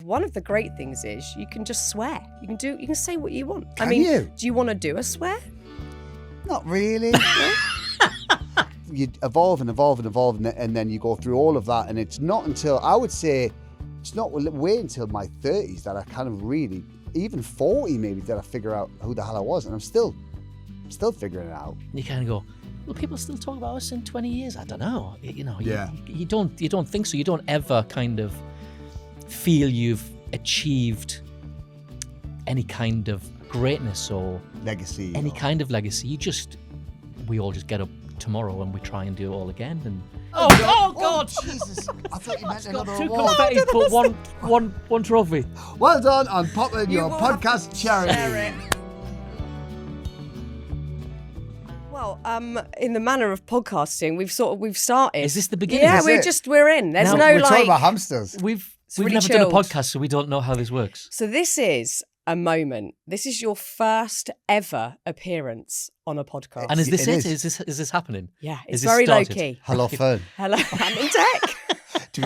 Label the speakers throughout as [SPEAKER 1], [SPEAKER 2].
[SPEAKER 1] one of the great things is you can just swear. You can say what you want.
[SPEAKER 2] Can you?
[SPEAKER 1] Do you want to do a swear?
[SPEAKER 2] Not really. You evolve and evolve and evolve, and then you go through all of that, and it's not until, I would say, it's not way until my 30s that I kind of really, even 40 maybe, that I figure out who the hell I was, and I'm still figuring it out.
[SPEAKER 3] You kind of go, will people still talk about us in 20 years? I don't know.
[SPEAKER 2] Yeah.
[SPEAKER 3] You don't think so. You don't ever kind of feel you've achieved any kind of greatness or
[SPEAKER 2] Legacy.
[SPEAKER 3] any kind of legacy. We all just get up tomorrow and we try and do it all again. And oh God!
[SPEAKER 2] Jesus! I thought you meant another
[SPEAKER 3] two
[SPEAKER 2] award.
[SPEAKER 3] confetti, but one trophy.
[SPEAKER 2] Well done on popping your podcast charity.
[SPEAKER 1] Well, in the manner of podcasting, we've started.
[SPEAKER 3] Is this the beginning?
[SPEAKER 1] Yeah,
[SPEAKER 3] Is
[SPEAKER 1] we're in. There's
[SPEAKER 3] Now,
[SPEAKER 1] no
[SPEAKER 2] We're talking about hamsters.
[SPEAKER 3] We've
[SPEAKER 1] really
[SPEAKER 3] never done a
[SPEAKER 1] chilled.
[SPEAKER 3] podcast, so we don't know how this works.
[SPEAKER 1] So this is a moment. This is your first ever appearance on a podcast.
[SPEAKER 3] And is this
[SPEAKER 2] It
[SPEAKER 3] it? Is this happening?
[SPEAKER 1] Yeah,
[SPEAKER 3] Is
[SPEAKER 1] it's
[SPEAKER 3] this
[SPEAKER 1] very low
[SPEAKER 3] started?
[SPEAKER 1] key.
[SPEAKER 2] Hello, Fearne.
[SPEAKER 1] Hello, Ant and Dec.
[SPEAKER 2] Do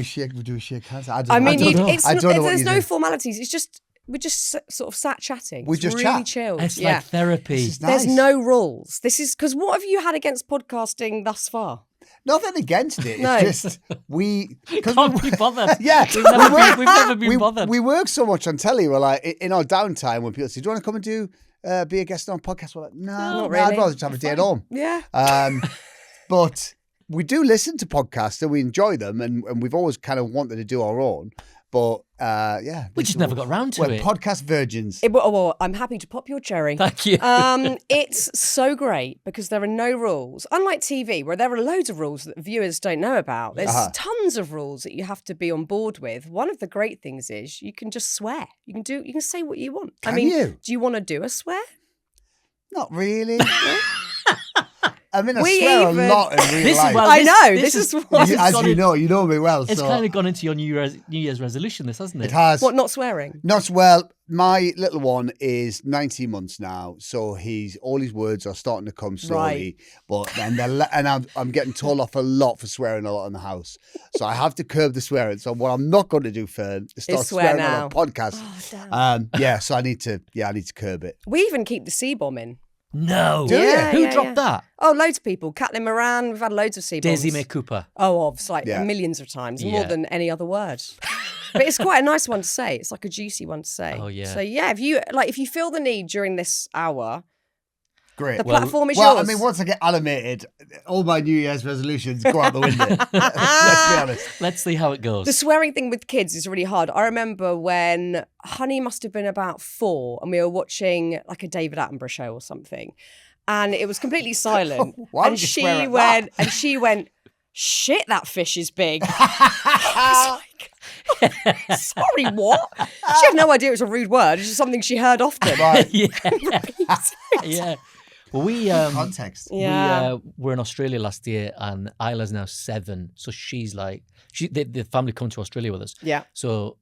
[SPEAKER 2] we shake hands? I
[SPEAKER 1] I mean,
[SPEAKER 2] don't know. I don't know what
[SPEAKER 1] there's
[SPEAKER 2] you
[SPEAKER 1] no
[SPEAKER 2] do.
[SPEAKER 1] formalities. It's just we just sort of sat chatting.
[SPEAKER 2] We
[SPEAKER 1] It's
[SPEAKER 2] just
[SPEAKER 1] really
[SPEAKER 2] chat.
[SPEAKER 1] chilled.
[SPEAKER 3] It's
[SPEAKER 1] yeah.
[SPEAKER 3] like therapy.
[SPEAKER 2] This is nice.
[SPEAKER 1] There's no rules. This is because what have you had against podcasting thus far?
[SPEAKER 2] Nothing against it. It's
[SPEAKER 1] No.
[SPEAKER 2] just we
[SPEAKER 3] Can't be bothered.
[SPEAKER 2] Yeah,
[SPEAKER 3] We've never been bothered.
[SPEAKER 2] We work so much on telly. We're like, in our downtime, when people say, "Do you want to come and be a guest on a podcast?" We're like, "No,
[SPEAKER 1] Not
[SPEAKER 2] I'd
[SPEAKER 1] really.
[SPEAKER 2] rather just have a day at home."
[SPEAKER 1] Yeah.
[SPEAKER 2] But we do listen to podcasts and we enjoy them, and we've always kind of wanted to do our own. But yeah,
[SPEAKER 3] We just never got round to
[SPEAKER 2] we're
[SPEAKER 3] it.
[SPEAKER 2] podcast virgins.
[SPEAKER 1] Well, I'm happy to pop your cherry.
[SPEAKER 3] Thank you.
[SPEAKER 1] It's so great because there are no rules. Unlike TV, where there are loads of rules that viewers don't know about. There's tons of rules that you have to be on board with. One of the great things is you can just swear. You can say what you want.
[SPEAKER 2] Can you?
[SPEAKER 1] Do you want to do a swear?
[SPEAKER 2] Not really. I mean, I
[SPEAKER 1] We
[SPEAKER 2] swear
[SPEAKER 1] even-
[SPEAKER 2] a lot in real
[SPEAKER 3] This is
[SPEAKER 2] life.
[SPEAKER 3] well-
[SPEAKER 1] I
[SPEAKER 3] this-
[SPEAKER 1] know.
[SPEAKER 3] this
[SPEAKER 1] This is
[SPEAKER 3] is-
[SPEAKER 1] what.
[SPEAKER 3] this
[SPEAKER 2] As
[SPEAKER 3] gone
[SPEAKER 2] you
[SPEAKER 3] in-
[SPEAKER 2] know me well.
[SPEAKER 3] It's
[SPEAKER 2] so
[SPEAKER 3] kind of gone into your New Year's resolution, this, hasn't it?
[SPEAKER 2] it has.
[SPEAKER 1] What, not swearing?
[SPEAKER 2] Not well. My little one is 19 months now, so all his words are starting to come slowly. But I'm getting told off a lot for swearing a lot in the house, so I have to curb the swearing. So what I'm not going to do, Fearne, is start
[SPEAKER 1] swear
[SPEAKER 2] swearing
[SPEAKER 1] now.
[SPEAKER 2] on a podcast.
[SPEAKER 1] Oh, damn.
[SPEAKER 2] Yeah, so I need to curb it.
[SPEAKER 1] We even keep the C-bomb in.
[SPEAKER 3] No.
[SPEAKER 2] Do you?
[SPEAKER 1] Yeah,
[SPEAKER 3] Who
[SPEAKER 1] yeah,
[SPEAKER 3] dropped
[SPEAKER 1] yeah.
[SPEAKER 3] that?
[SPEAKER 1] Oh, loads of people. Caitlin Moran, we've had loads of C-bombs.
[SPEAKER 3] Daisy May Cooper.
[SPEAKER 1] Oh, it's like
[SPEAKER 2] Yeah.
[SPEAKER 1] millions of times, more
[SPEAKER 3] Yeah.
[SPEAKER 1] than any other word. But it's quite a nice one to say. It's like a juicy one to say.
[SPEAKER 3] Oh, yeah.
[SPEAKER 1] So yeah, if you feel the need during this hour,
[SPEAKER 2] Great.
[SPEAKER 1] the platform is
[SPEAKER 2] Well,
[SPEAKER 1] yours.
[SPEAKER 2] I mean, once I get animated, all my New Year's resolutions go out the window. Let's be honest.
[SPEAKER 3] Let's see how it goes.
[SPEAKER 1] the swearing thing with kids is really hard. I remember when Honey must have been about 4 and we were watching like a David Attenborough show or something. And it was completely silent.
[SPEAKER 2] Why
[SPEAKER 1] and
[SPEAKER 2] would you swear at
[SPEAKER 1] went
[SPEAKER 2] that?
[SPEAKER 1] and she went, "Shit, that fish is big." I was like, sorry, what? She had no idea it was a rude word. It's just something she heard often.
[SPEAKER 2] Right.
[SPEAKER 3] yeah. Yeah. Well, we
[SPEAKER 2] Context.
[SPEAKER 1] Yeah.
[SPEAKER 3] we were in Australia last year, and Isla's now 7, so she's like, the family come to Australia with us.
[SPEAKER 1] Yeah.
[SPEAKER 3] So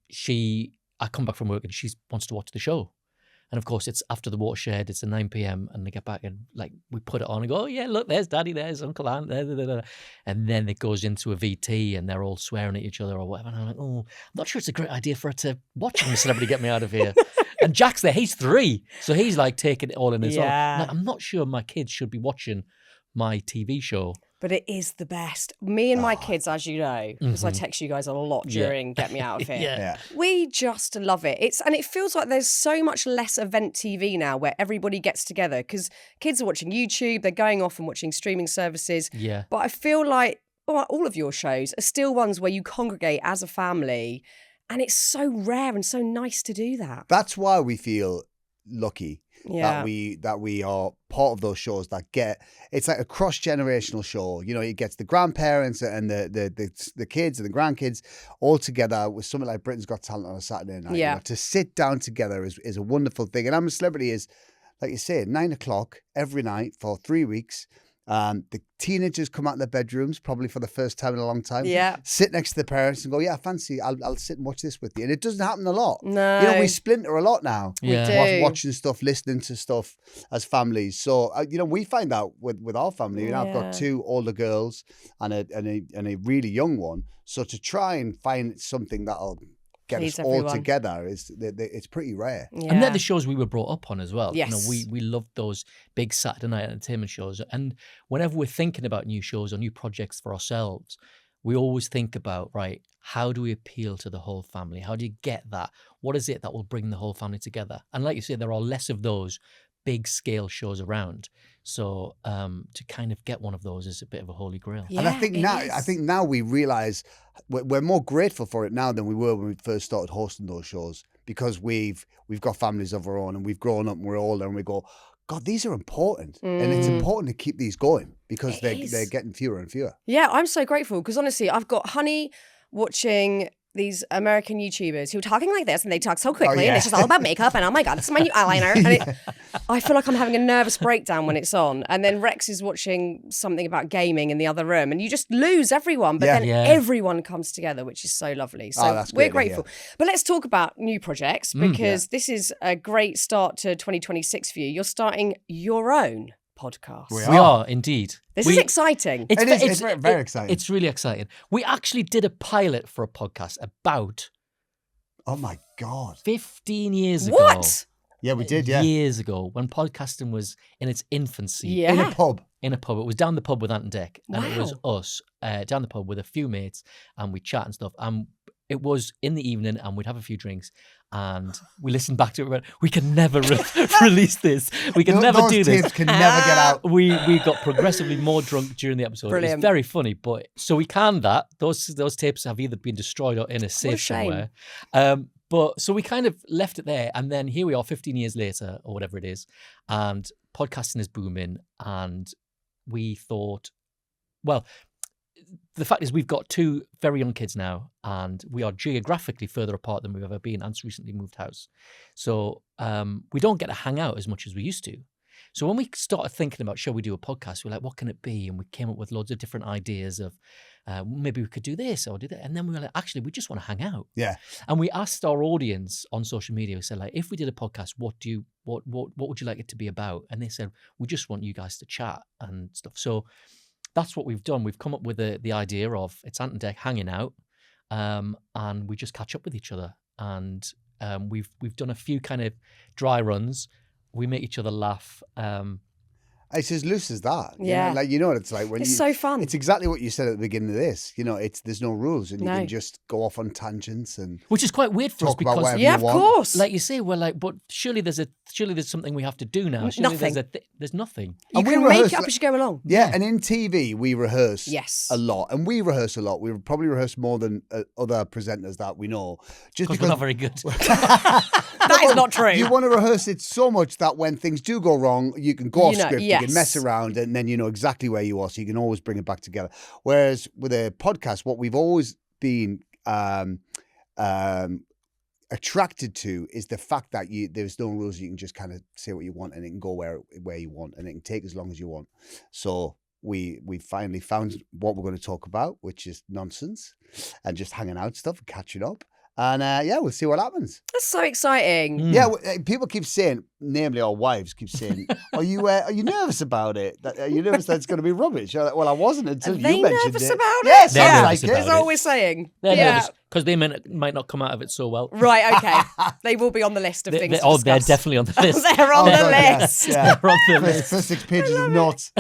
[SPEAKER 3] I come back from work, and she wants to watch the show. And of course, it's after the watershed. It's at 9 p.m. and they get back and like we put it on and go, "Oh yeah, look, there's Daddy, there's Uncle Ant." And then it goes into a VT and they're all swearing at each other or whatever. And I'm like, "Oh, I'm not sure it's a great idea for her to watch on Celebrity Get Me Out of Here." And Jack's there; he's 3, so he's like taking it all in his own.
[SPEAKER 1] Yeah.
[SPEAKER 3] Now, I'm not sure my kids should be watching my TV show.
[SPEAKER 1] But it is the best. Me and my kids, as you know, because I text you guys a lot during Get Me Out of Here.
[SPEAKER 3] Yeah.
[SPEAKER 1] We just love it. And it feels like there's so much less event TV now where everybody gets together because kids are watching YouTube, they're going off and watching streaming services.
[SPEAKER 3] Yeah.
[SPEAKER 1] But I feel like all of your shows are still ones where you congregate as a family, and it's so rare and so nice to do that.
[SPEAKER 2] That's why we feel lucky
[SPEAKER 1] Yeah.
[SPEAKER 2] that we are part of those shows that it's like a cross-generational show. You know, it gets the grandparents and the kids and the grandkids all together with something like Britain's Got Talent on a Saturday night.
[SPEAKER 1] Yeah.
[SPEAKER 2] You know, to sit down together is a wonderful thing. And I'm a Celebrity is, like you say, 9 o'clock every night for 3 weeks. The teenagers come out of their bedrooms, probably for the first time in a long time.
[SPEAKER 1] Yeah.
[SPEAKER 2] Sit next to the parents and go, "Yeah, fancy, I'll sit and watch this with you." And it doesn't happen a lot.
[SPEAKER 1] No.
[SPEAKER 2] You know, we splinter a lot now.
[SPEAKER 3] Yeah.
[SPEAKER 1] do.
[SPEAKER 2] Watching stuff, listening to stuff as families. So, you know, we find out with our family, you know, I've got
[SPEAKER 1] Yeah.
[SPEAKER 2] 2 older girls and a really young one. So to try and find something that'll get
[SPEAKER 1] Please,
[SPEAKER 2] us all
[SPEAKER 1] everyone.
[SPEAKER 2] together it's pretty rare.
[SPEAKER 1] Yeah.
[SPEAKER 3] And they're the shows we were brought up on as well.
[SPEAKER 1] Yes.
[SPEAKER 3] We loved those big Saturday night entertainment shows. And whenever we're thinking about new shows or new projects for ourselves, we always think about, right, how do we appeal to the whole family? How do you get that? What is it that will bring the whole family together? And like you say, there are less of those big scale shows around. So to kind of get one of those is a bit of a holy grail.
[SPEAKER 2] And I
[SPEAKER 1] Yeah,
[SPEAKER 2] think now we realise we're more grateful for it now than we were when we first started hosting those shows, because we've got families of our own and we've grown up and we're older and we go, God, these are important, and it's important to keep these going because they're getting fewer and fewer.
[SPEAKER 1] Yeah, I'm so grateful because honestly, I've got Honey watching these American YouTubers who are talking like this and they talk so quickly and it's just all about makeup and oh my God, this is my new eyeliner. And I feel like I'm having a nervous breakdown when it's on. And then Rex is watching something about gaming in the other room and you just lose everyone. But then everyone comes together, which is so lovely. So
[SPEAKER 2] that's
[SPEAKER 1] we're
[SPEAKER 2] great to hear.
[SPEAKER 1] grateful. But let's talk about new projects because this is a great start to 2026 for you. You're starting your own podcast.
[SPEAKER 3] We are indeed.
[SPEAKER 1] This is exciting.
[SPEAKER 2] It's very exciting.
[SPEAKER 3] It's really exciting. We actually did a pilot for a podcast about
[SPEAKER 2] Oh my God.
[SPEAKER 3] 15 years ago.
[SPEAKER 1] What?
[SPEAKER 2] Yeah, we did, yeah.
[SPEAKER 3] Years ago, when podcasting was in its infancy.
[SPEAKER 1] Yeah.
[SPEAKER 2] In a pub.
[SPEAKER 3] In a pub. It was down the pub with Ant and Dec. And it was
[SPEAKER 1] Wow.
[SPEAKER 3] us down the pub with a few mates and we'd chat and stuff. And it was in the evening and we'd have a few drinks and we listened back to it and went, we can never release this. We can never do
[SPEAKER 2] Those
[SPEAKER 3] this.
[SPEAKER 2] tapes can never get out.
[SPEAKER 3] We got progressively more drunk during the episode.
[SPEAKER 1] Brilliant.
[SPEAKER 3] It was very funny, but so we canned that. Those tapes have either been destroyed or in a safe
[SPEAKER 1] shame.
[SPEAKER 3] somewhere. But so we kind of left it there, and then here we are 15 years later or whatever it is, and podcasting is booming, and we thought, well, the fact is we've got two very young kids now and we are geographically further apart than we've ever been. Ant's recently moved house. So we don't get to hang out as much as we used to. So when we started thinking about, shall we do a podcast? We're like, what can it be? And we came up with loads of different ideas of maybe we could do this or do that. And then we were like, actually, we just want to hang out.
[SPEAKER 2] Yeah.
[SPEAKER 3] And we asked our audience on social media, we said, like, if we did a podcast, what would you like it to be about? And they said, we just want you guys to chat and stuff. So that's what we've done. We've come up with the idea of it's Ant and Dec hanging out, and we just catch up with each other. And we've done a few kind of dry runs. We make each other laugh.
[SPEAKER 2] It's as loose as that.
[SPEAKER 1] Yeah.
[SPEAKER 2] You know what it's like when
[SPEAKER 1] It's so fun.
[SPEAKER 2] It's exactly what you said at the beginning of this. You know, there's no rules and you
[SPEAKER 1] No.
[SPEAKER 2] can just go off on tangents and
[SPEAKER 3] Which is quite weird for us
[SPEAKER 2] talk about
[SPEAKER 3] because,
[SPEAKER 2] whatever
[SPEAKER 1] Yeah,
[SPEAKER 2] you
[SPEAKER 1] of
[SPEAKER 2] want.
[SPEAKER 1] course.
[SPEAKER 3] like you say, we're like, but surely there's something we have to do now. Surely
[SPEAKER 1] Nothing.
[SPEAKER 3] there's nothing.
[SPEAKER 1] you
[SPEAKER 2] and we
[SPEAKER 1] can make
[SPEAKER 2] rehearse
[SPEAKER 1] it up as you go along.
[SPEAKER 2] Yeah, and in TV we rehearse
[SPEAKER 1] Yes.
[SPEAKER 2] a lot, and we rehearse a lot. We probably rehearse more than other presenters that we know, just
[SPEAKER 3] Because we're not very good.
[SPEAKER 1] That is not true.
[SPEAKER 2] You want to rehearse it so much that when things do go wrong, you can go off script, you can mess
[SPEAKER 1] yes.
[SPEAKER 2] around, and then you know exactly where you are, so you can always bring it back together. Whereas with a podcast, what we've always been attracted to is the fact that there's no rules. You can just kind of say what you want, and it can go where you want, and it can take as long as you want. So we finally found what we're going to talk about, which is nonsense and just hanging out stuff and catching up. And we'll see what happens.
[SPEAKER 1] That's so exciting.
[SPEAKER 2] Yeah, people keep saying, namely our wives, keep saying, "Are you nervous about it? Are you nervous that it's going to be rubbish?" You're like, well, I wasn't until
[SPEAKER 1] Are
[SPEAKER 2] you
[SPEAKER 1] they
[SPEAKER 2] mentioned
[SPEAKER 1] nervous
[SPEAKER 2] it.
[SPEAKER 1] about it?
[SPEAKER 2] Yes,
[SPEAKER 3] They're
[SPEAKER 2] sounds
[SPEAKER 3] nervous
[SPEAKER 2] like
[SPEAKER 3] about
[SPEAKER 2] it.
[SPEAKER 1] That's all we're saying.
[SPEAKER 3] They're
[SPEAKER 1] yeah.
[SPEAKER 3] nervous because they might not come out of it so well.
[SPEAKER 1] Right, okay. They will be on the list of things to
[SPEAKER 3] They're
[SPEAKER 1] discuss.
[SPEAKER 3] definitely on the list.
[SPEAKER 1] They're on the
[SPEAKER 2] God, yeah,
[SPEAKER 1] list.
[SPEAKER 2] yeah.
[SPEAKER 3] They're on the list.
[SPEAKER 2] First 6 pages of notes.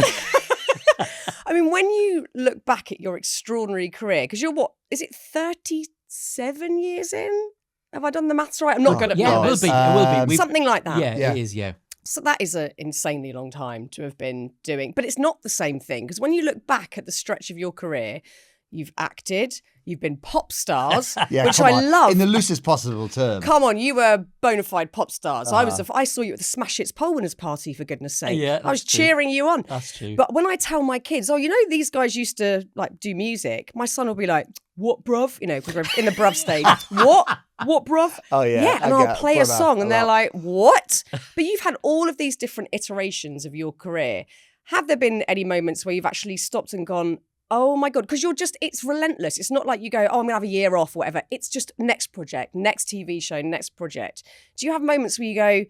[SPEAKER 1] I mean, when you look back at your extraordinary career, because you're what, is it 37 years in? Have I done the maths right? I'm not good at
[SPEAKER 3] Yeah, it will
[SPEAKER 1] numbers.
[SPEAKER 3] be. It will be.
[SPEAKER 1] Something like that.
[SPEAKER 3] Yeah, it is. Yeah.
[SPEAKER 1] So that is an insanely long time to have been doing. But it's not the same thing, because when you look back at the stretch of your career, you've acted, you've been pop stars,
[SPEAKER 2] Yeah,
[SPEAKER 1] which
[SPEAKER 2] come
[SPEAKER 1] I
[SPEAKER 2] on.
[SPEAKER 1] love.
[SPEAKER 2] In the loosest possible term.
[SPEAKER 1] Come on, you were bona fide pop stars. I saw you at the Smash Hits poll winners party, for goodness sake.
[SPEAKER 3] Yeah,
[SPEAKER 1] I was
[SPEAKER 3] that's true.
[SPEAKER 1] cheering you on.
[SPEAKER 3] That's true.
[SPEAKER 1] But when I tell my kids, oh, you know, these guys used to like do music, my son will be like, what, bruv? You know, because we're in the bruv stage. What, bruv?
[SPEAKER 2] Oh, yeah.
[SPEAKER 1] And
[SPEAKER 2] I
[SPEAKER 1] I'll
[SPEAKER 2] get
[SPEAKER 1] play a
[SPEAKER 2] that
[SPEAKER 1] song and they're
[SPEAKER 2] lot.
[SPEAKER 1] like, what? But you've had all of these different iterations of your career. Have there been any moments where you've actually stopped and gone, oh my God, because it's relentless. It's not like you go, oh, I'm going to have a year off or whatever. It's just next project, next TV show, next project. Do you have moments where you go,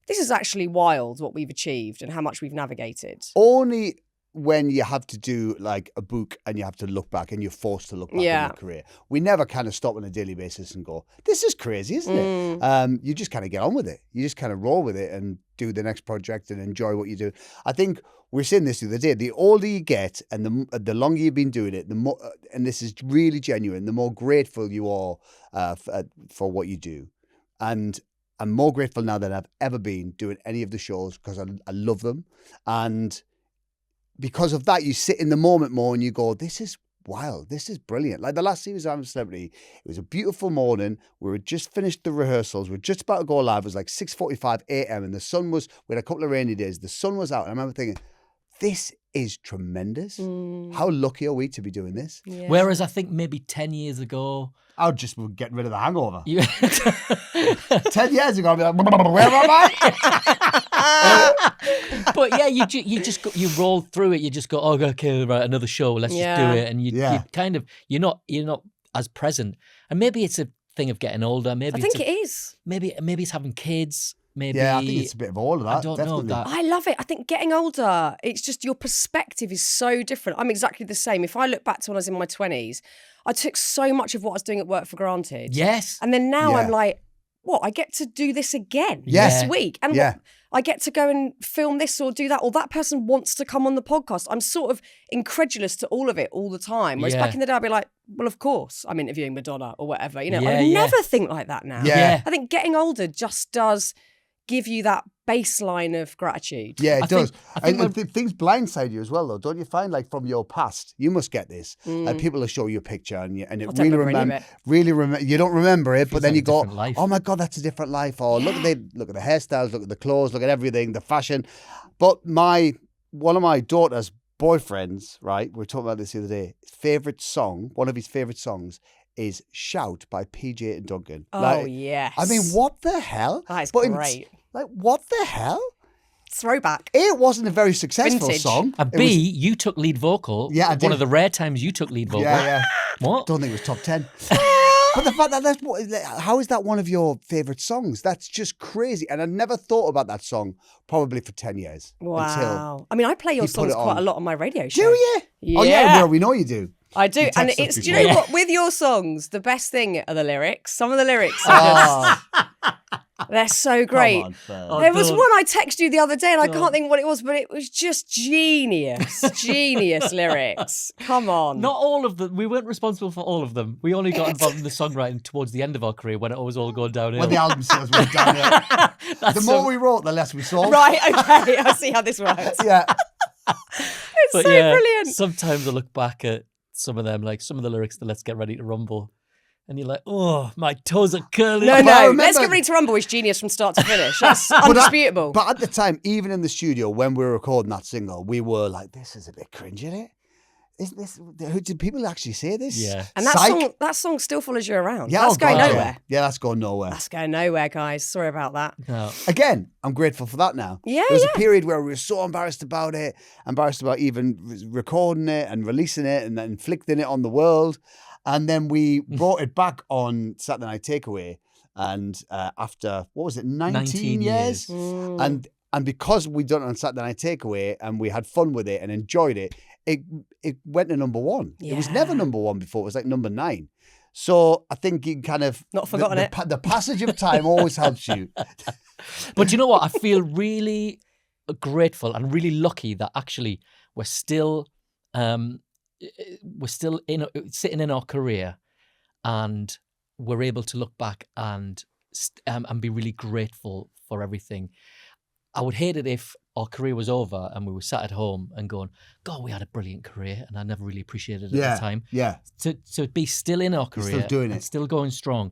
[SPEAKER 1] this is actually wild what we've achieved and how much we've navigated?
[SPEAKER 2] Only when you have to do like a book and you have to look back and you're forced to look back on
[SPEAKER 1] Yeah.
[SPEAKER 2] your career. We never kind of stop on a daily basis and go, this is crazy, isn't it? You just kind of get on with it. You just kind of roll with it and do the next project and enjoy what you do. I think we were saying this the other day, the older you get and the longer you've been doing it, the more, and this is really genuine, the more grateful you are for what you do. And I'm more grateful now than I've ever been doing any of the shows because I love them. And because of that, you sit in the moment more and you go, this is wild. This is brilliant. Like the last series of I'm a Celebrity, it was a beautiful morning. We had just finished the rehearsals. We were just about to go live. It was like 6:45 a.m. and the sun was, we had a couple of rainy days. The sun was out. And I remember thinking, this is tremendous. How lucky are we to be doing this?
[SPEAKER 1] Yeah.
[SPEAKER 3] Whereas I think maybe 10 years ago,
[SPEAKER 2] I would just be getting rid of the hangover.
[SPEAKER 3] you
[SPEAKER 2] 10 years ago, I'd be like, where am I?
[SPEAKER 3] but yeah, you just go, you roll through it. You just go, oh, okay, right, another show. Let's just do it. And you kind of you're not as present. And maybe it's a thing of getting older. Maybe
[SPEAKER 1] I think it is.
[SPEAKER 3] Maybe it's having kids. Maybe
[SPEAKER 2] Yeah, I think it's a bit of all of that.
[SPEAKER 3] I don't
[SPEAKER 2] definitely.
[SPEAKER 3] know that.
[SPEAKER 1] I love it. I think getting older, it's just your perspective is so different. I'm exactly the same. If I look back to when I was in my 20s, I took so much of what I was doing at work for granted.
[SPEAKER 3] Yes.
[SPEAKER 1] And then now
[SPEAKER 2] Yeah.
[SPEAKER 1] I'm like, what? I get to do this again
[SPEAKER 2] Yes.
[SPEAKER 1] this week. And
[SPEAKER 2] Yeah.
[SPEAKER 1] I get to go and film this or do that, or that person wants to come on the podcast. I'm sort of incredulous to all of it all the time. Whereas
[SPEAKER 3] Yeah.
[SPEAKER 1] back in the day, I'd be like, well, of course, I'm interviewing Madonna or whatever. You know,
[SPEAKER 3] Yeah,
[SPEAKER 1] I would
[SPEAKER 3] yeah.
[SPEAKER 1] never think like that now.
[SPEAKER 2] Yeah.
[SPEAKER 1] I think getting older just does give you that baseline of gratitude.
[SPEAKER 2] Yeah, it
[SPEAKER 3] I think-
[SPEAKER 2] does.
[SPEAKER 3] I think
[SPEAKER 2] and things blindside you as well, though. Don't you find, like, from your past, you must get this. Like, people will show you a picture and it
[SPEAKER 1] I don't
[SPEAKER 2] really
[SPEAKER 1] remember any of
[SPEAKER 2] remember.
[SPEAKER 1] it.
[SPEAKER 2] You don't remember it, but
[SPEAKER 3] Feels
[SPEAKER 2] then
[SPEAKER 3] like
[SPEAKER 2] you
[SPEAKER 3] a
[SPEAKER 2] go,
[SPEAKER 3] different life.
[SPEAKER 2] oh my God, that's a different life. Or look at the hairstyles, look at the clothes, look at everything, the fashion. But one of my daughter's boyfriends, right, we were talking about this the other day, one of his favourite songs is Shout by PJ and Duncan.
[SPEAKER 1] Oh, yes.
[SPEAKER 2] I mean, what the hell?
[SPEAKER 1] That is
[SPEAKER 2] But
[SPEAKER 1] great.
[SPEAKER 2] Like, what the hell?
[SPEAKER 1] Throwback.
[SPEAKER 2] A, it wasn't a very successful
[SPEAKER 1] Vintage.
[SPEAKER 2] song.
[SPEAKER 3] And
[SPEAKER 2] It
[SPEAKER 3] B,
[SPEAKER 2] was-
[SPEAKER 3] you took lead vocal.
[SPEAKER 2] Yeah, I
[SPEAKER 3] One
[SPEAKER 2] did.
[SPEAKER 3] of the rare times you took lead vocal.
[SPEAKER 2] yeah.
[SPEAKER 3] What?
[SPEAKER 2] Don't think it was top 10. But the fact that how is that one of your favourite songs? That's just crazy. And I never thought about that song probably for 10 years. Until,
[SPEAKER 1] Wow. I mean, I play your
[SPEAKER 2] you put
[SPEAKER 1] songs
[SPEAKER 2] it
[SPEAKER 1] quite
[SPEAKER 2] on.
[SPEAKER 1] a lot on my radio show.
[SPEAKER 2] do you? Oh, yeah, well, we know you do.
[SPEAKER 1] I do.
[SPEAKER 2] You
[SPEAKER 1] And
[SPEAKER 2] text us
[SPEAKER 1] it's, do you know
[SPEAKER 3] before.
[SPEAKER 1] what? With your songs, the best thing are the lyrics. Some of the lyrics are they're so great.
[SPEAKER 2] Come on, Fearne.
[SPEAKER 3] Oh,
[SPEAKER 1] There was
[SPEAKER 3] don't.
[SPEAKER 1] one I texted you the other day and I can't think what it was, but it was just genius. Genius lyrics. Come on.
[SPEAKER 3] Not all of them. We weren't responsible for all of them. We only got involved in the songwriting towards the end of our career when it was all going downhill.
[SPEAKER 2] When the album sales went down, the
[SPEAKER 3] That's
[SPEAKER 2] more
[SPEAKER 3] so-
[SPEAKER 2] we wrote, the less we sold.
[SPEAKER 1] Right, okay. I see how this works.
[SPEAKER 2] Yeah.
[SPEAKER 1] It's
[SPEAKER 3] But
[SPEAKER 1] so
[SPEAKER 3] yeah,
[SPEAKER 1] brilliant.
[SPEAKER 3] sometimes I look back at some of them, like some of the lyrics to Let's Get Ready to Rumble, and you're like, oh, my toes are curling.
[SPEAKER 1] No,
[SPEAKER 2] But I
[SPEAKER 1] no.
[SPEAKER 2] remember-
[SPEAKER 1] Let's Get Ready to Rumble is genius from start to finish. That's undisputable.
[SPEAKER 2] But at the time, even in the studio, when we were recording that single, we were like, this is a bit cringe, isn't it? Isn't this? Did people actually say this?
[SPEAKER 3] Yeah.
[SPEAKER 1] And that
[SPEAKER 2] Psych.
[SPEAKER 1] song still follows you around.
[SPEAKER 2] Yeah,
[SPEAKER 1] That's
[SPEAKER 2] oh
[SPEAKER 1] going
[SPEAKER 2] God,
[SPEAKER 1] nowhere.
[SPEAKER 2] Yeah, that's going nowhere.
[SPEAKER 1] That's going nowhere, guys. Sorry about that.
[SPEAKER 3] No.
[SPEAKER 2] Again, I'm grateful for that now.
[SPEAKER 1] Yeah,
[SPEAKER 2] There was a period where we were so embarrassed about it, embarrassed about even recording it and releasing it and then inflicting it on the world. And then we brought it back on Saturday Night Takeaway. And after, what was it, 19 years?
[SPEAKER 1] Mm.
[SPEAKER 2] And because we'd done it on Saturday Night Takeaway and we had fun with it and enjoyed it, it went to number one. It was never
[SPEAKER 1] Yeah.
[SPEAKER 2] number one before. It was like number 9. So I think you kind of...
[SPEAKER 1] Not forgotten it.
[SPEAKER 2] The passage of time always helps you.
[SPEAKER 3] But you know what? I feel really grateful and really lucky that actually we're still sitting in our career, and we're able to look back and be really grateful for everything. I would hate it if our career was over and we were sat at home and going, God, we had a brilliant career, and I never really appreciated it at the time.
[SPEAKER 2] Yeah.
[SPEAKER 3] To be still in our career,
[SPEAKER 2] still doing
[SPEAKER 3] and
[SPEAKER 2] it.
[SPEAKER 3] still going strong,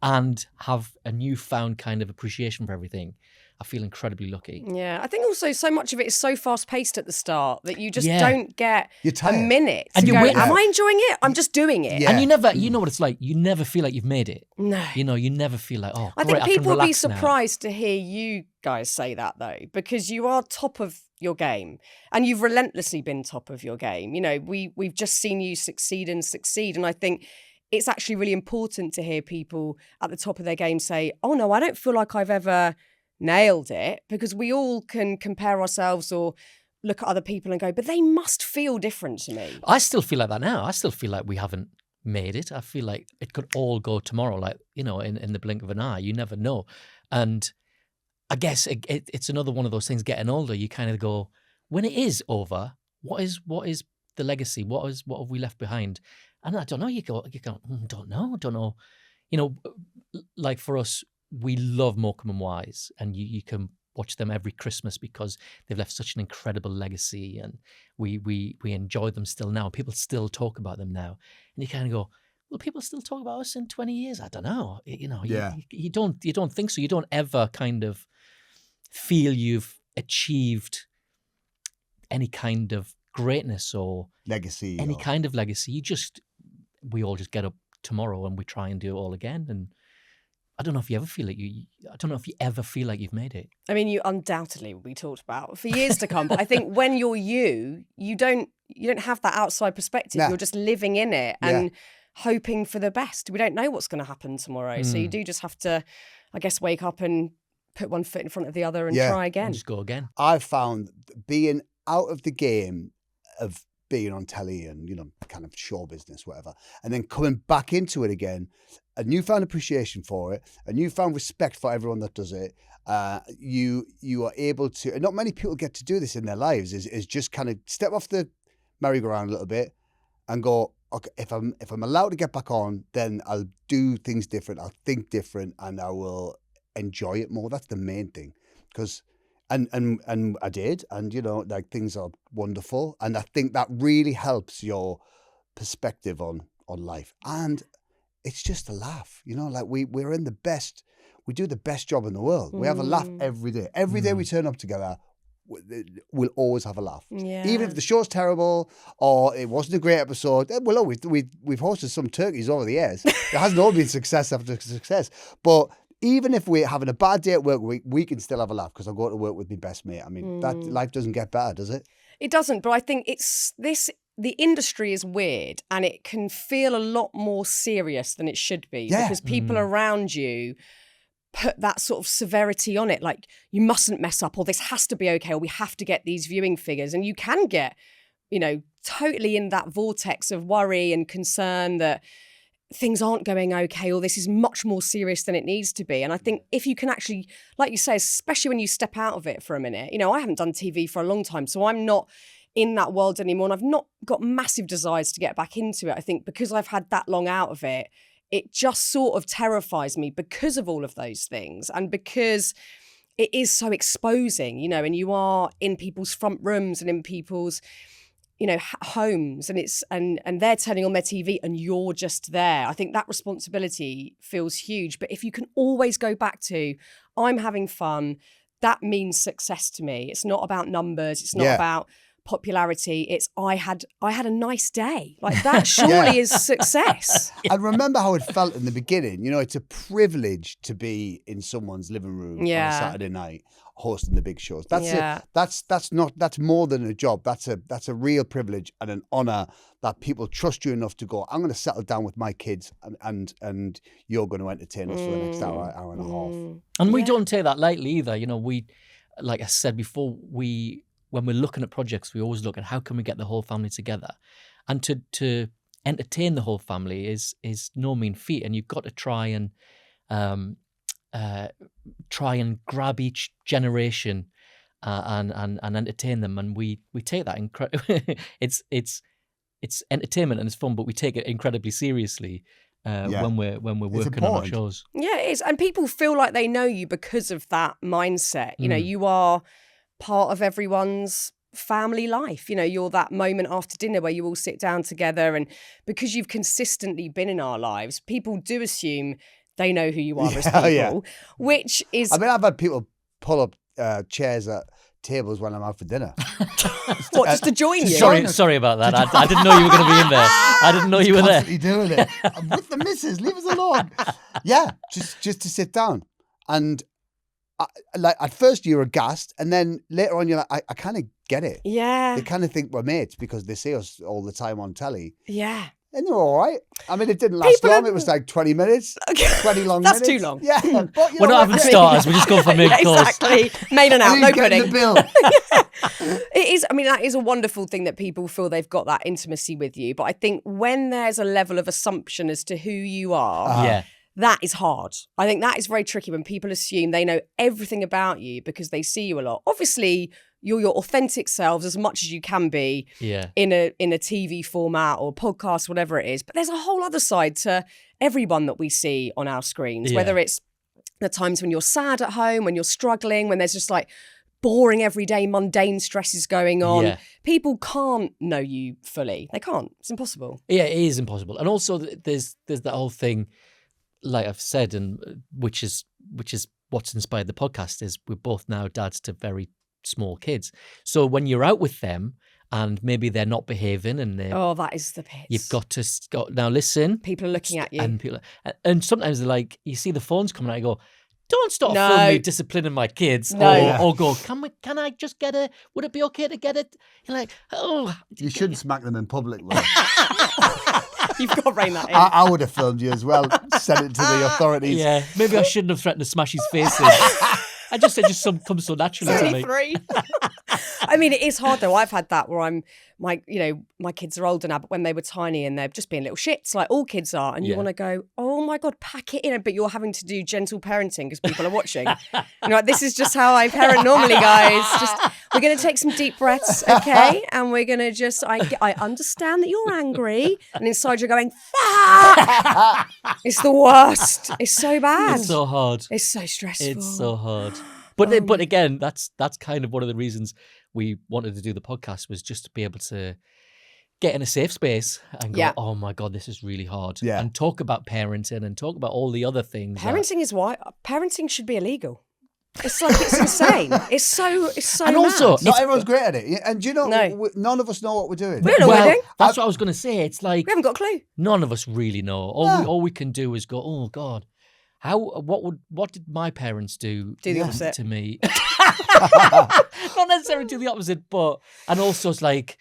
[SPEAKER 3] and have a newfound kind of appreciation for everything, I feel incredibly lucky.
[SPEAKER 1] Yeah, I think also so much of it is so fast paced at the start that you just
[SPEAKER 3] Yeah.
[SPEAKER 1] don't get
[SPEAKER 2] You're
[SPEAKER 1] a
[SPEAKER 2] tired.
[SPEAKER 1] minute
[SPEAKER 3] And
[SPEAKER 1] to
[SPEAKER 3] you're
[SPEAKER 1] go,
[SPEAKER 3] waiting
[SPEAKER 1] am
[SPEAKER 3] for-
[SPEAKER 1] I enjoying it? I'm just doing it.
[SPEAKER 2] Yeah.
[SPEAKER 3] And you never, you know what it's like. You never feel like you've made it.
[SPEAKER 1] No.
[SPEAKER 3] You know, you never feel like, oh,
[SPEAKER 1] I
[SPEAKER 3] great,
[SPEAKER 1] think people
[SPEAKER 3] can
[SPEAKER 1] will be
[SPEAKER 3] relax now.
[SPEAKER 1] surprised to hear you guys say that though, because you are top of your game and you've relentlessly been top of your game. You know, we've just seen you succeed, and I think it's actually really important to hear people at the top of their game say, oh no, I don't feel like I've ever nailed it, because we all can compare ourselves or look at other people and go, but they must feel different to me.
[SPEAKER 3] I still feel like that now. I still feel like we haven't made it. I feel like it could all go tomorrow, like, you know, in the blink of an eye. You never know. And I guess it's another one of those things, getting older, you kind of go, when it is over, what is the legacy? What have we left behind? And I don't know, you go, don't know. You know, like for us, we love Morecambe and Wise, and you can watch them every Christmas because they've left such an incredible legacy, and we enjoy them still now. People still talk about them now, and you kind of go, will people still talk about us in 20 years? I don't know. You know, you don't think so. You don't ever kind of feel you've achieved any kind of greatness or
[SPEAKER 2] legacy,
[SPEAKER 3] any kind of legacy. We all just get up tomorrow and we try and do it all again. And I don't know if you ever feel like you've made it.
[SPEAKER 1] I mean, you undoubtedly will be talked about for years to come. But I think when you're you don't have that outside perspective.
[SPEAKER 2] Nah.
[SPEAKER 1] You're just living in it and hoping for the best. We don't know what's going to happen tomorrow. So you do just have to, I guess, wake up and put one foot in front of the other and try again.
[SPEAKER 3] And just go again.
[SPEAKER 2] I've found being out of the game of being on telly and, you know, kind of show business, whatever, and then coming back into it again, a newfound appreciation for it, a newfound respect for everyone that does it. You are able to, and not many people get to do this in their lives, is just kind of step off the merry-go-round a little bit and go, okay, if I'm allowed to get back on, then I'll do things different, I'll think different, and I will enjoy it more. That's the main thing. Because and I did, and you know, like, things are wonderful, and I think that really helps your perspective on life. And it's just a laugh, you know, like we do the best job in the world. We have a laugh every day. Every day we turn up together, we'll always have a laugh.
[SPEAKER 1] Yeah.
[SPEAKER 2] Even if the show's terrible or it wasn't a great episode, we've hosted some turkeys over the years. It hasn't all been success after success, but even if we're having a bad day at work, we can still have a laugh because I go to work with my best mate. I mean, that life doesn't get better, does it?
[SPEAKER 1] It doesn't, but I think the industry is weird and it can feel a lot more serious than it should be because people around you put that sort of severity on it. Like, you mustn't mess up, or this has to be okay, or we have to get these viewing figures. And you can get, you know, totally in that vortex of worry and concern that things aren't going okay, or this is much more serious than it needs to be. And I think if you can actually, like you say, especially when you step out of it for a minute, you know, I haven't done TV for a long time, so I'm not in that world anymore, and I've not got massive desires to get back into it. I think because I've had that long out of it, it just sort of terrifies me because of all of those things, and because it is so exposing, you know, and you are in people's front rooms and in people's, you know, homes, and it's and they're turning on their TV and you're just there. I think that responsibility feels huge. But if you can always go back to, I'm having fun, that means success to me. It's not about numbers. It's not about popularity. It's I had a nice day. Like, that surely is success.
[SPEAKER 2] I remember how it felt in the beginning. You know, it's a privilege to be in someone's living room on a Saturday night hosting the big shows. That's more than a job. That's a real privilege and an honor that people trust you enough to go, I'm going to settle down with my kids and you're going to entertain us for the next hour and a half.
[SPEAKER 3] And we don't take that lightly either. You know, we, like I said before, when we're looking at projects, we always look at how can we get the whole family together, and to entertain the whole family is no mean feat. And you've got to try and grab each generation and entertain them. And we take that it's entertainment and it's fun, but we take it incredibly seriously when we're working on our shows.
[SPEAKER 1] Yeah, it is, and people feel like they know you because of that mindset. You know, you are part of everyone's family life. You know, you're that moment after dinner where you all sit down together, and because you've consistently been in our lives, people do assume they know who you are as people, which is...
[SPEAKER 2] I mean, I've had people pull up chairs at tables when I'm out for dinner.
[SPEAKER 1] What, just to join you?
[SPEAKER 3] Sorry about that. I didn't know you were going to be in there. I didn't know you were there.
[SPEAKER 2] Constantly doing it. I'm with the missus, leave us alone. Yeah, just to sit down. And like, at first you're aghast, and then later on you're like, I kind of get it.
[SPEAKER 1] Yeah.
[SPEAKER 2] They kind of think we're mates because they see us all the time on telly.
[SPEAKER 1] Yeah.
[SPEAKER 2] And they were all right. I mean, it didn't last long. It was like 20 minutes, 20 long
[SPEAKER 1] That's
[SPEAKER 2] minutes.
[SPEAKER 1] too long.
[SPEAKER 2] Yeah. But,
[SPEAKER 3] We're not having starters. We're just going for main course.
[SPEAKER 1] Exactly. Main and out,
[SPEAKER 2] Who's
[SPEAKER 1] no
[SPEAKER 2] getting
[SPEAKER 1] pudding.
[SPEAKER 2] the bill?
[SPEAKER 1] It is. I mean, that is a wonderful thing that people feel they've got that intimacy with you. But I think when there's a level of assumption as to who you are,
[SPEAKER 3] Yeah.
[SPEAKER 1] that is hard. I think that is very tricky when people assume they know everything about you because they see you a lot. Obviously, you're your authentic selves as much as you can be in a TV format or podcast, whatever it is. But there's a whole other side to everyone that we see on our screens, whether it's the times when you're sad at home, when you're struggling, when there's just like boring, everyday, mundane stresses going on.
[SPEAKER 3] Yeah.
[SPEAKER 1] People can't know you fully. They can't. It's impossible.
[SPEAKER 3] Yeah, it is impossible. And also there's that whole thing, like I've said, and which is what's inspired the podcast, is we're both now dads to very small kids. So when you're out with them and maybe they're not behaving and they're
[SPEAKER 1] that is the pits.
[SPEAKER 3] you've got to now listen.
[SPEAKER 1] People are looking at you.
[SPEAKER 3] And sometimes they're like, you see the phones coming out, you go, don't stop
[SPEAKER 1] No.
[SPEAKER 3] filming me disciplining my kids.
[SPEAKER 1] No.
[SPEAKER 3] Or go, can I just get it? Would it be okay to get it? You're like, oh.
[SPEAKER 2] You shouldn't smack them in public, Will.
[SPEAKER 1] You've got to rein that in.
[SPEAKER 2] I would have filmed you as well, sent it to the authorities.
[SPEAKER 3] Yeah, maybe I shouldn't have threatened to smash his face in. I just said comes so naturally to me.
[SPEAKER 1] 23. I mean, it is hard though. I've had that where my kids are older now, but when they were tiny and they're just being little shits, like all kids are, and you want to go, oh my God, pack it in, but you're having to do gentle parenting because people are watching. Like, this is just how I parent normally, guys. We're going to take some deep breaths, okay? And we're going to I understand that you're angry, and inside you're going, fuck! It's the worst. It's so bad.
[SPEAKER 3] It's so hard.
[SPEAKER 1] It's so stressful.
[SPEAKER 3] It's so hard. But again, that's kind of one of the reasons we wanted to do the podcast, was just to be able to get in a safe space and go, oh my God, this is really hard.
[SPEAKER 2] Yeah.
[SPEAKER 3] And talk about parenting and talk about all the other things.
[SPEAKER 1] Parenting should be illegal. It's like, it's insane. It's so
[SPEAKER 3] And
[SPEAKER 1] mad.
[SPEAKER 3] also,
[SPEAKER 2] Not everyone's great at it. And do you know,
[SPEAKER 1] No.
[SPEAKER 2] none of us know what we're doing.
[SPEAKER 1] We don't know what we're doing.
[SPEAKER 3] That's what I was going to say. It's like,
[SPEAKER 1] We haven't got a clue.
[SPEAKER 3] none of us really know. All we can do is go, oh God, what did my parents do
[SPEAKER 1] the opposite
[SPEAKER 3] to me? Not necessarily do the opposite, and also it's like,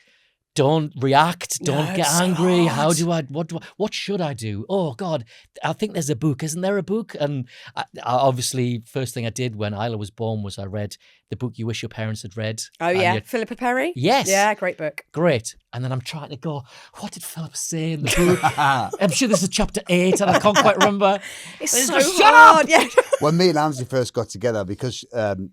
[SPEAKER 3] don't react, don't get angry. What should I do? Oh God, I think there's a book. Isn't there a book? And I obviously, first thing I did when Isla was born was I read the book You Wish Your Parents Had Read.
[SPEAKER 1] Oh yeah, Philippa Perry?
[SPEAKER 3] Yes.
[SPEAKER 1] Yeah, great book.
[SPEAKER 3] Great. And then I'm trying to go, what did Philip say in the book? I'm sure this is chapter 8 and I can't quite remember.
[SPEAKER 1] It's
[SPEAKER 3] so
[SPEAKER 1] so
[SPEAKER 3] shut
[SPEAKER 1] hard.
[SPEAKER 3] up!
[SPEAKER 1] Yeah.
[SPEAKER 2] When me and Amsie first got together, because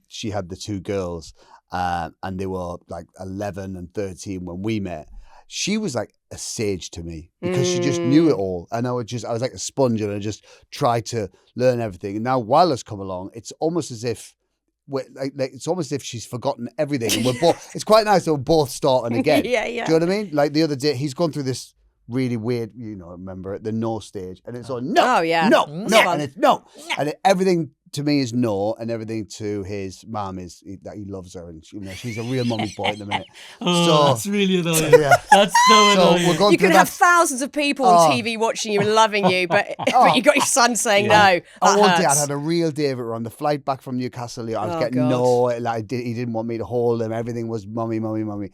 [SPEAKER 2] she had the two girls, and they were like 11 and 13 when we met, she was like a sage to me because she just knew it all. And I was like a sponge, and I just tried to learn everything. And now Wila's come along, it's almost as if it's almost as if she's forgotten everything. And we're both, it's quite nice that we're both starting again.
[SPEAKER 1] Yeah.
[SPEAKER 2] Do you know what I mean? Like the other day, he's gone through this really weird, remember the no stage, and it's all no,
[SPEAKER 1] Oh, yeah.
[SPEAKER 2] no,
[SPEAKER 1] It's
[SPEAKER 2] no,
[SPEAKER 1] fun.
[SPEAKER 2] and it's no, and everything to me is no, and everything to his mum is that he loves her, and she's a real mummy boy at the minute.
[SPEAKER 3] That's really annoying.
[SPEAKER 2] Yeah.
[SPEAKER 3] That's so annoying.
[SPEAKER 2] we're going
[SPEAKER 1] You
[SPEAKER 2] through
[SPEAKER 1] could
[SPEAKER 2] that.
[SPEAKER 1] have thousands of people on TV watching you and loving you, but you got your son saying no. That
[SPEAKER 2] One day I
[SPEAKER 1] hurts.
[SPEAKER 2] had a real day of it. On the flight back from Newcastle, I was getting
[SPEAKER 1] God.
[SPEAKER 2] no, like he didn't want me to hold him. Everything was mummy, mummy, mummy.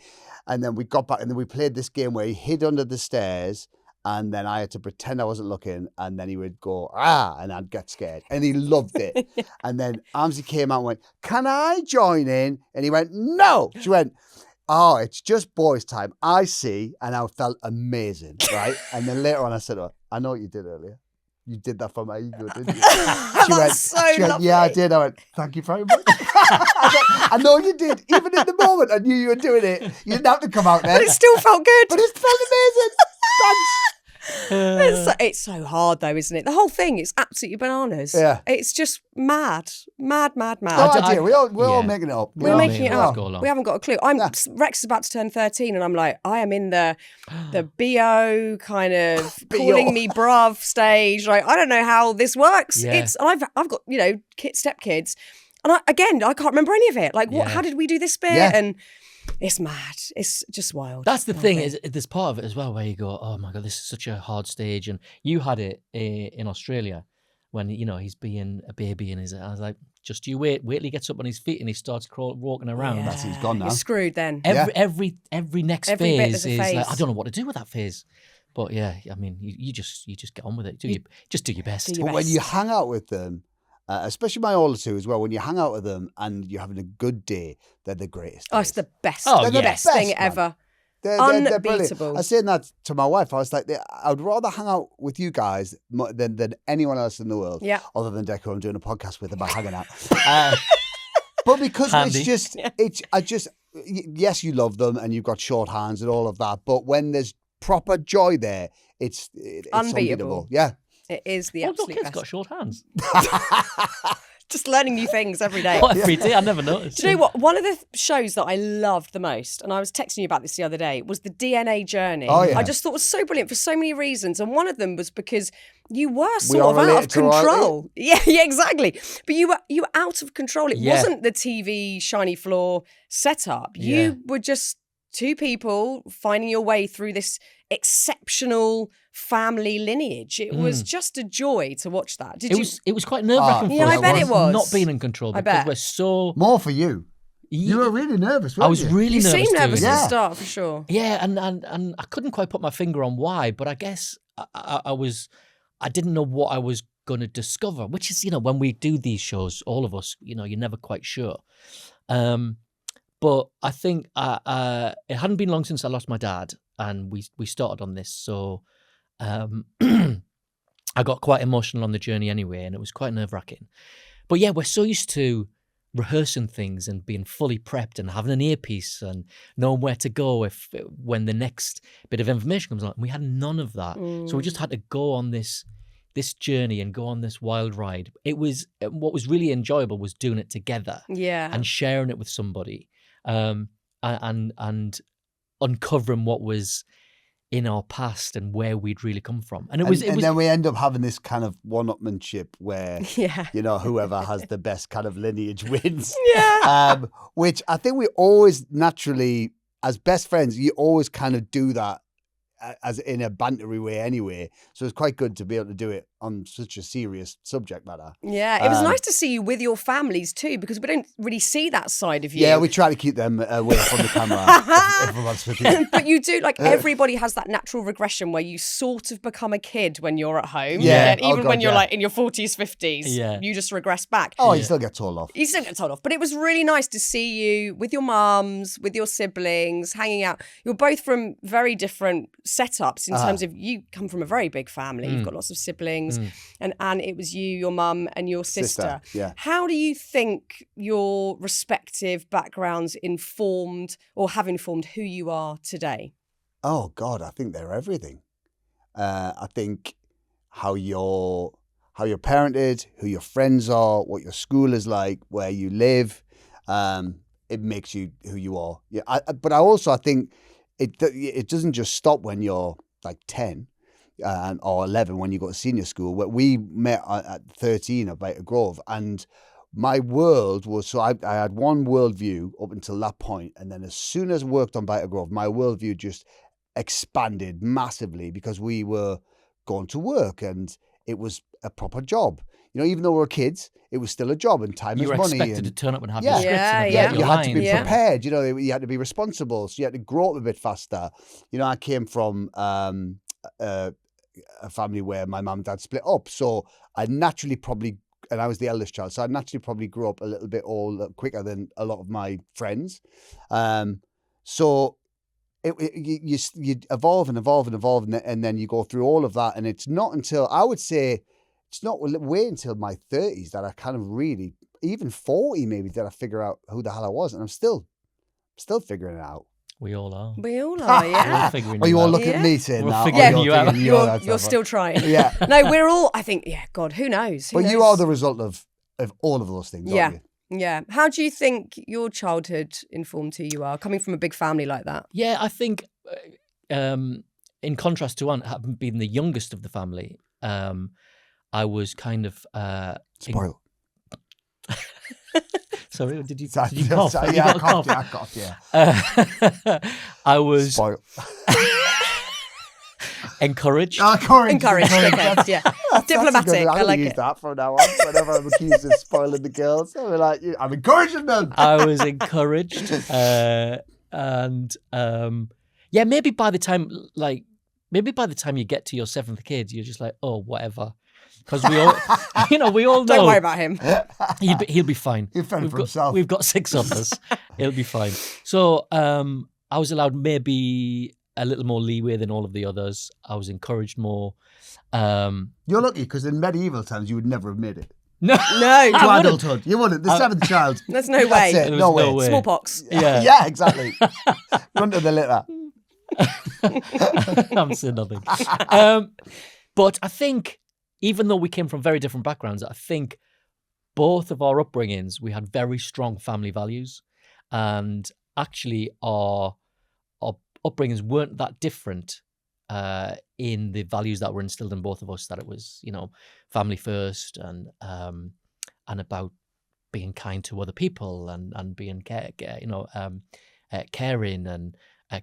[SPEAKER 2] And then we got back, and then we played this game where he hid under the stairs, and then I had to pretend I wasn't looking, and then he would go, and I'd get scared. And he loved it. And then Amsie came out and went, can I join in? And he went, no. She went, oh, it's just boys' time. I see. And I felt amazing, right? And then later on I said, I know what you did earlier. You did that for my ego, didn't you? She went, yeah, I did. I went, thank you very much. I know you did. Even in the moment, I knew you were doing it. You didn't have to come out there.
[SPEAKER 1] But it still felt good.
[SPEAKER 2] But it felt amazing. Thanks.
[SPEAKER 1] It's so hard though, isn't it? The whole thing is absolutely bananas.
[SPEAKER 2] Yeah.
[SPEAKER 1] It's just mad.
[SPEAKER 2] No idea. We're all making it up.
[SPEAKER 1] We're making it up.
[SPEAKER 3] Go along.
[SPEAKER 1] We haven't got a clue. Rex is about to turn 13, and I'm like, I am in the BO kind of calling me bruv stage. Like, I don't know how this works.
[SPEAKER 3] Yeah.
[SPEAKER 1] I've got stepkids, and I can't remember any of it. Like, what?
[SPEAKER 3] Yeah.
[SPEAKER 1] How did we do this bit?
[SPEAKER 2] Yeah.
[SPEAKER 1] And it's mad. It's just wild.
[SPEAKER 3] That's the thing, is there's part of it as well where you go, oh my God, this is such a hard stage. And you had it in Australia when, he's being a baby, and I was like, just you wait till he gets up on his feet and he starts walking around.
[SPEAKER 1] Yeah.
[SPEAKER 2] That's he's gone now.
[SPEAKER 1] You're screwed then.
[SPEAKER 3] Every next
[SPEAKER 1] Every bit
[SPEAKER 3] phase
[SPEAKER 1] there's a
[SPEAKER 3] is
[SPEAKER 1] phase.
[SPEAKER 3] like, I don't know what to do with that phase. But yeah, I mean, you just get on with it. Just do your best.
[SPEAKER 2] But when you hang out with them, especially my older two as well, when you hang out with them and you're having a good day, they're the greatest.
[SPEAKER 1] Oh, it's the best.
[SPEAKER 3] Oh,
[SPEAKER 1] the
[SPEAKER 3] yeah.
[SPEAKER 1] best thing
[SPEAKER 2] man.
[SPEAKER 1] ever.
[SPEAKER 2] They're
[SPEAKER 1] Unbeatable.
[SPEAKER 2] brilliant. I was saying that to my wife. I was like, I'd rather hang out with you guys than anyone else in the world.
[SPEAKER 1] Yeah.
[SPEAKER 2] Other than Dec, who I'm doing a podcast with about hanging out. But because
[SPEAKER 3] Handy.
[SPEAKER 2] yes, you love them and you've got short hands and all of that. But when there's proper joy there, it's unbeatable. Yeah.
[SPEAKER 1] It is the
[SPEAKER 3] Well,
[SPEAKER 1] absolute
[SPEAKER 3] kids
[SPEAKER 1] best.
[SPEAKER 3] got short hands.
[SPEAKER 1] Just learning new things every day.
[SPEAKER 3] What, every day? I never noticed.
[SPEAKER 1] Do you know what? One of the shows that I loved the most, and I was texting you about this the other day, was the DNA Journey.
[SPEAKER 2] Oh, yeah.
[SPEAKER 1] I just thought it was so brilliant for so many reasons. And one of them was because you were
[SPEAKER 2] all
[SPEAKER 1] sort of out of
[SPEAKER 2] related to our-
[SPEAKER 1] control. Yeah, exactly. But you were out of control. It
[SPEAKER 3] Yeah.
[SPEAKER 1] wasn't the TV shiny floor setup.
[SPEAKER 3] Yeah.
[SPEAKER 1] You were just two people finding your way through this exceptional family lineage. It was just a joy to watch that. Did you?
[SPEAKER 3] It was quite nerve-wracking for
[SPEAKER 1] Yeah,
[SPEAKER 3] us.
[SPEAKER 1] I bet it was.
[SPEAKER 3] Not being in control
[SPEAKER 1] I
[SPEAKER 3] because
[SPEAKER 1] bet.
[SPEAKER 3] we're so...
[SPEAKER 2] More for you. You were really nervous, weren't
[SPEAKER 3] I was
[SPEAKER 2] you?
[SPEAKER 3] really
[SPEAKER 1] You
[SPEAKER 3] nervous
[SPEAKER 1] seemed
[SPEAKER 3] doing
[SPEAKER 1] nervous
[SPEAKER 3] it.
[SPEAKER 1] at the
[SPEAKER 2] Yeah.
[SPEAKER 1] start, for sure.
[SPEAKER 3] Yeah, and I couldn't quite put my finger on why, but I guess I didn't know what I was going to discover, which is, when we do these shows, all of us, you're never quite sure. But I think it hadn't been long since I lost my dad, and we started on this, so I got quite emotional on the journey anyway, and it was quite nerve-wracking. But yeah, we're so used to rehearsing things and being fully prepped and having an earpiece and knowing where to go when the next bit of information comes on. We had none of that, so we just had to go on this journey and go on this wild ride. It was what was really enjoyable was doing it together,
[SPEAKER 1] Yeah.
[SPEAKER 3] and sharing it with somebody, and uncovering what was in our past and where we'd really come from. And
[SPEAKER 2] then we end up having this kind of one-upmanship where,
[SPEAKER 1] Yeah.
[SPEAKER 2] whoever has the best kind of lineage wins.
[SPEAKER 1] Yeah.
[SPEAKER 2] Which I think we always naturally, as best friends, you always kind of do that as in a bantery way anyway. So it's quite good to be able to do it on such a serious subject matter.
[SPEAKER 1] Yeah, it was nice to see you with your families too, because we don't really see that side of you.
[SPEAKER 2] Yeah, we try to keep them away from the camera. if I'm honest with you.
[SPEAKER 1] But you do, everybody has that natural regression where you sort of become a kid when you're at home.
[SPEAKER 2] Yeah.
[SPEAKER 1] And even
[SPEAKER 2] Oh, God,
[SPEAKER 1] when you're
[SPEAKER 2] yeah.
[SPEAKER 1] in your 40s, 50s,
[SPEAKER 3] Yeah.
[SPEAKER 1] you just regress back.
[SPEAKER 2] Oh, you still get told off.
[SPEAKER 1] You still get told off. But it was really nice to see you with your mums, with your siblings, hanging out. You're both from very different setups in terms of you come from a very big family. You've got lots of siblings. And it was you, your mum, and your sister.
[SPEAKER 2] Yeah.
[SPEAKER 1] How do you think your respective backgrounds informed or have informed who you are today?
[SPEAKER 2] Oh God, I think they're everything. I think how you're parented, who your friends are, what your school is like, where you live, it makes you who you are. Yeah, but I think it doesn't just stop when you're like 10 or 11 when you go to senior school. Where we met at 13 at Vita Grove, and my world was so I had one worldview up until that point, and then as soon as I worked on Vita Grove, my worldview just expanded massively because we were going to work and it was a proper job. Even though we were kids, it was still a job, and time
[SPEAKER 3] you
[SPEAKER 2] is
[SPEAKER 3] were
[SPEAKER 2] money.
[SPEAKER 3] expected
[SPEAKER 2] and
[SPEAKER 3] to turn up and have
[SPEAKER 2] Yeah.
[SPEAKER 3] your scripts
[SPEAKER 1] Yeah,
[SPEAKER 3] and
[SPEAKER 1] yeah.
[SPEAKER 3] have
[SPEAKER 2] you
[SPEAKER 3] your
[SPEAKER 2] had to be
[SPEAKER 3] lines.
[SPEAKER 2] prepared. You had to be responsible. So you had to grow up a bit faster. I came from a family where my mum and dad split up, so I naturally and I was the eldest child, so I naturally probably grew up a little bit quicker than a lot of my friends. So you evolve and evolve and evolve, and then you go through all of that, and it's not until I would say it's not way until my 30s that I kind of really, even 40 maybe, that I figure out who the hell I was, and I'm still figuring it out.
[SPEAKER 3] We all are.
[SPEAKER 1] We all are, yeah.
[SPEAKER 3] We're figuring
[SPEAKER 2] Are you
[SPEAKER 3] it
[SPEAKER 2] all
[SPEAKER 3] out.
[SPEAKER 2] looking at me saying
[SPEAKER 3] We're
[SPEAKER 2] that?
[SPEAKER 3] figuring
[SPEAKER 2] Or
[SPEAKER 3] you out.
[SPEAKER 2] figuring out?
[SPEAKER 1] You're still trying.
[SPEAKER 2] Yeah.
[SPEAKER 1] No, we're all, I think, yeah, God, who knows? Who
[SPEAKER 2] But
[SPEAKER 1] knows?
[SPEAKER 2] you are the result of all of those things,
[SPEAKER 1] Yeah.
[SPEAKER 2] aren't you?
[SPEAKER 1] Yeah. How do you think your childhood informed who you are, coming from a big family like that?
[SPEAKER 3] Yeah, I think in contrast to having been the youngest of the family, I was kind of
[SPEAKER 2] Spoiled.
[SPEAKER 3] Sorry, did you
[SPEAKER 2] Sorry,
[SPEAKER 3] cough?
[SPEAKER 2] sorry,
[SPEAKER 3] Have
[SPEAKER 2] yeah,
[SPEAKER 3] you got a
[SPEAKER 2] I
[SPEAKER 3] cough?
[SPEAKER 2] coughed, yeah.
[SPEAKER 3] I was
[SPEAKER 2] Spoiled.
[SPEAKER 3] encouraged.
[SPEAKER 1] Encouraged, okay, yeah. Diplomatic, I like
[SPEAKER 2] use
[SPEAKER 1] it.
[SPEAKER 2] that from now on. Whenever I'm accused of spoiling the girls, I'm like, I'm encouraging them.
[SPEAKER 3] I was encouraged, and yeah, maybe by the time like maybe by the time you get to your 7th kid, you're just like, oh, whatever. Because we all, we all know.
[SPEAKER 1] Don't worry about him.
[SPEAKER 3] He'll be fine.
[SPEAKER 2] He'll fend for himself.
[SPEAKER 3] We've got 6 of us. He'll be fine. So I was allowed maybe a little more leeway than all of the others. I was encouraged more.
[SPEAKER 2] You're lucky because in medieval times you would never have made it.
[SPEAKER 3] No,
[SPEAKER 1] No.
[SPEAKER 2] To adulthood. You wouldn't. The 7th child.
[SPEAKER 1] There's no way.
[SPEAKER 2] That's it.
[SPEAKER 3] There
[SPEAKER 2] No
[SPEAKER 3] was
[SPEAKER 2] way.
[SPEAKER 3] no way.
[SPEAKER 1] Smallpox.
[SPEAKER 3] Yeah.
[SPEAKER 2] Yeah, exactly. Run to the litter.
[SPEAKER 3] I'm saying nothing. But I think, even though we came from very different backgrounds, I think both of our upbringings, we had very strong family values. And actually, our upbringings weren't that different in the values that were instilled in both of us, that it was, family first and about being kind to other people and being caring and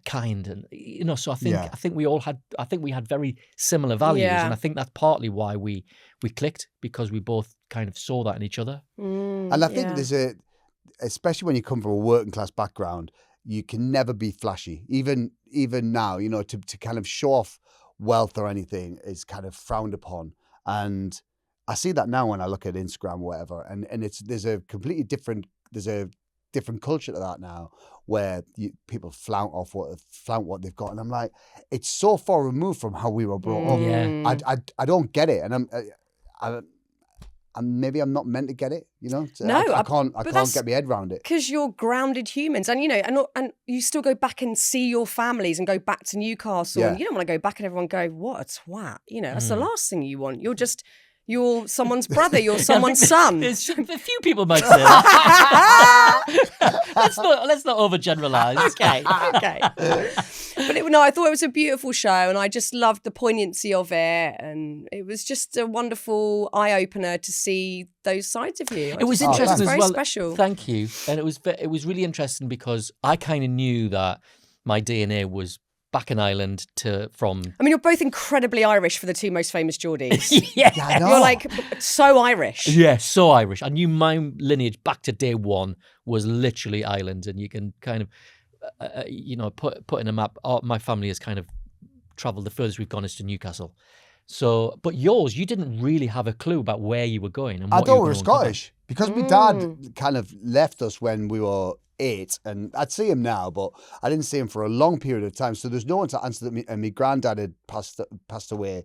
[SPEAKER 3] kind, and so I think we had very similar values,
[SPEAKER 1] Yeah.
[SPEAKER 3] and I think that's partly why we clicked, because we both kind of saw that in each other.
[SPEAKER 2] And I think there's especially when you come from a working class background, you can never be flashy. Even now, to kind of show off wealth or anything is kind of frowned upon. And I see that now when I look at Instagram or whatever, and there's a different culture to that now, where people flaunt what they've got, and I'm like, it's so far removed from how we were brought up.
[SPEAKER 3] Yeah.
[SPEAKER 2] I don't get it, and and maybe I'm not meant to get it.
[SPEAKER 1] No,
[SPEAKER 2] I can't get my head around it.
[SPEAKER 1] Because you're grounded humans, and and you still go back and see your families and go back to Newcastle, and you don't want to go back and everyone go, what a twat. That's the last thing you want. You're someone's brother. You're someone's son.
[SPEAKER 3] A few people might say that. let's not overgeneralize.
[SPEAKER 1] Okay. But I thought it was a beautiful show, and I just loved the poignancy of it, and it was just a wonderful eye opener to see those sides of you.
[SPEAKER 3] It was interesting as
[SPEAKER 1] very
[SPEAKER 3] well.
[SPEAKER 1] Special.
[SPEAKER 3] Thank you, and it was really interesting because I kind of knew that my DNA was back in Ireland from.
[SPEAKER 1] I mean, you're both incredibly Irish for the 2 most famous Geordies.
[SPEAKER 3] Yeah,
[SPEAKER 2] I know.
[SPEAKER 1] You're like so Irish.
[SPEAKER 3] Yeah, so Irish. I knew my lineage back to day one was literally Ireland, and you can kind of, put in a map. My family has kind of travelled. The furthest we've gone is to Newcastle. So, but yours, you didn't really have a clue about where you were going. And
[SPEAKER 2] I
[SPEAKER 3] what
[SPEAKER 2] thought
[SPEAKER 3] you
[SPEAKER 2] we were
[SPEAKER 3] going to
[SPEAKER 2] Scottish because my dad kind of left us when we were 8, and I'd see him now, but I didn't see him for a long period of time. So there's no one to answer that. And my granddad had passed away.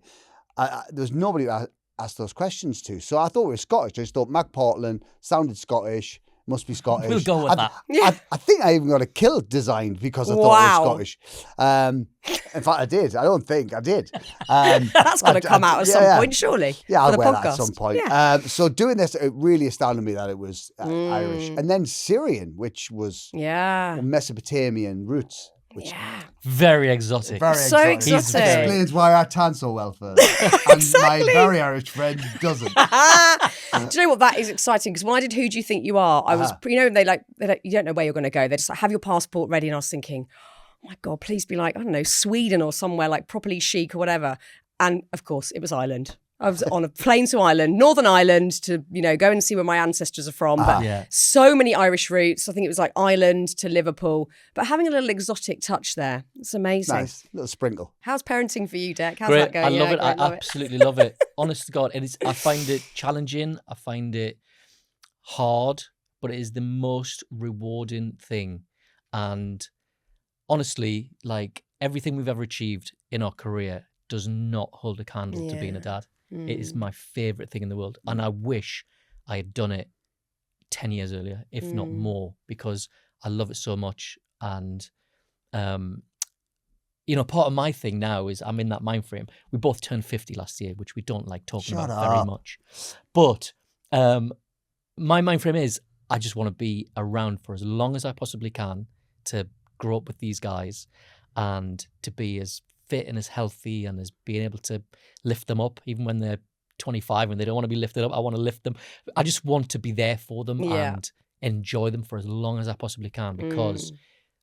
[SPEAKER 2] There was nobody to ask those questions to. So I thought we were Scottish. I just thought Mac Portland sounded Scottish. Must be Scottish.
[SPEAKER 3] We'll go with that.
[SPEAKER 2] I think I even got a kilt designed because I thought it was Scottish. In fact, I did. I don't think I did.
[SPEAKER 1] That's going to come out at some point, surely.
[SPEAKER 2] Yeah, I'll
[SPEAKER 1] for the
[SPEAKER 2] wear
[SPEAKER 1] podcast.
[SPEAKER 2] that at some point.
[SPEAKER 1] Yeah.
[SPEAKER 2] So doing this, it really astounded me that it was Irish. And then Syrian, which was Mesopotamian roots. Which
[SPEAKER 3] very exotic.
[SPEAKER 2] Very
[SPEAKER 1] So exotic.
[SPEAKER 2] Explains why I tan so well first. And my very Irish friend doesn't.
[SPEAKER 1] Do you know what? That is exciting, because when I did Who Do You Think You Are, I was, they you don't know where you're going to go. They just like, have your passport ready, and I was thinking, oh my God, please be like, I don't know, Sweden or somewhere like properly chic or whatever. And of course, it was Ireland. I was on a plane to Ireland, Northern Ireland, to, go and see where my ancestors are from. But so many Irish roots. I think it was like Ireland to Liverpool. But having a little exotic touch there, it's amazing.
[SPEAKER 2] Nice, little sprinkle.
[SPEAKER 1] How's parenting for you, Dec? How's
[SPEAKER 3] Great.
[SPEAKER 1] that going?
[SPEAKER 3] I love it.
[SPEAKER 1] Great,
[SPEAKER 3] I absolutely love it. Honest to God, I find it challenging. I find it hard, but it is the most rewarding thing. And honestly, like everything we've ever achieved in our career does not hold a candle to being a dad. It is my favourite thing in the world. And I wish I had done it 10 years earlier, if not more, because I love it so much. And, part of my thing now is I'm in that mind frame. We both turned 50 last year, which we don't like talking about very much. But my mind frame is I just want to be around for as long as I possibly can to grow up with these guys and to be as fit and as healthy and as being able to lift them up even when they're 25 and they don't want to be lifted up. I want to lift them. I just want to be there for them and enjoy them for as long as I possibly can, because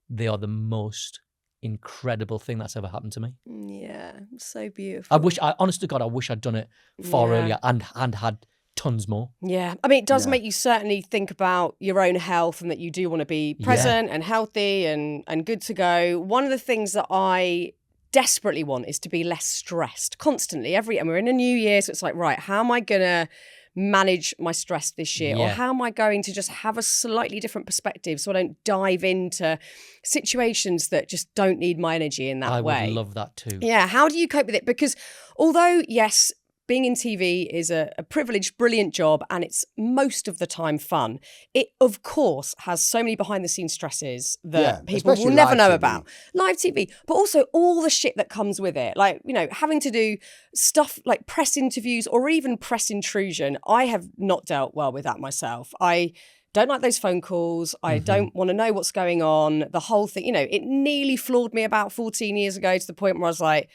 [SPEAKER 3] they are the most incredible thing that's ever happened to me.
[SPEAKER 1] Yeah, so beautiful.
[SPEAKER 3] Honest to God, I wish I'd done it far earlier and had tons more.
[SPEAKER 1] Yeah. I mean, it does make you certainly think about your own health, and that you do want to be present and healthy and good to go. One of the things that I desperately want is to be less stressed constantly. And we're in a new year, so it's like, right, how am I going to manage my stress this year? Or how am I going to just have a slightly different perspective so I don't dive into situations that just don't need my energy in that way?
[SPEAKER 3] I would love that too.
[SPEAKER 1] Yeah, how do you cope with it? Because although, yes, being in TV is a privileged, brilliant job, and it's most of the time fun, it, of course, has so many behind-the-scenes stresses that people will never know about. Live TV, but also all the shit that comes with it. Like, you know, having to do stuff like press interviews or even press intrusion. I have not dealt well with that myself. I don't like those phone calls. I don't want to know what's going on. The whole thing, you know, it nearly floored me about 14 years ago to the point where I was like,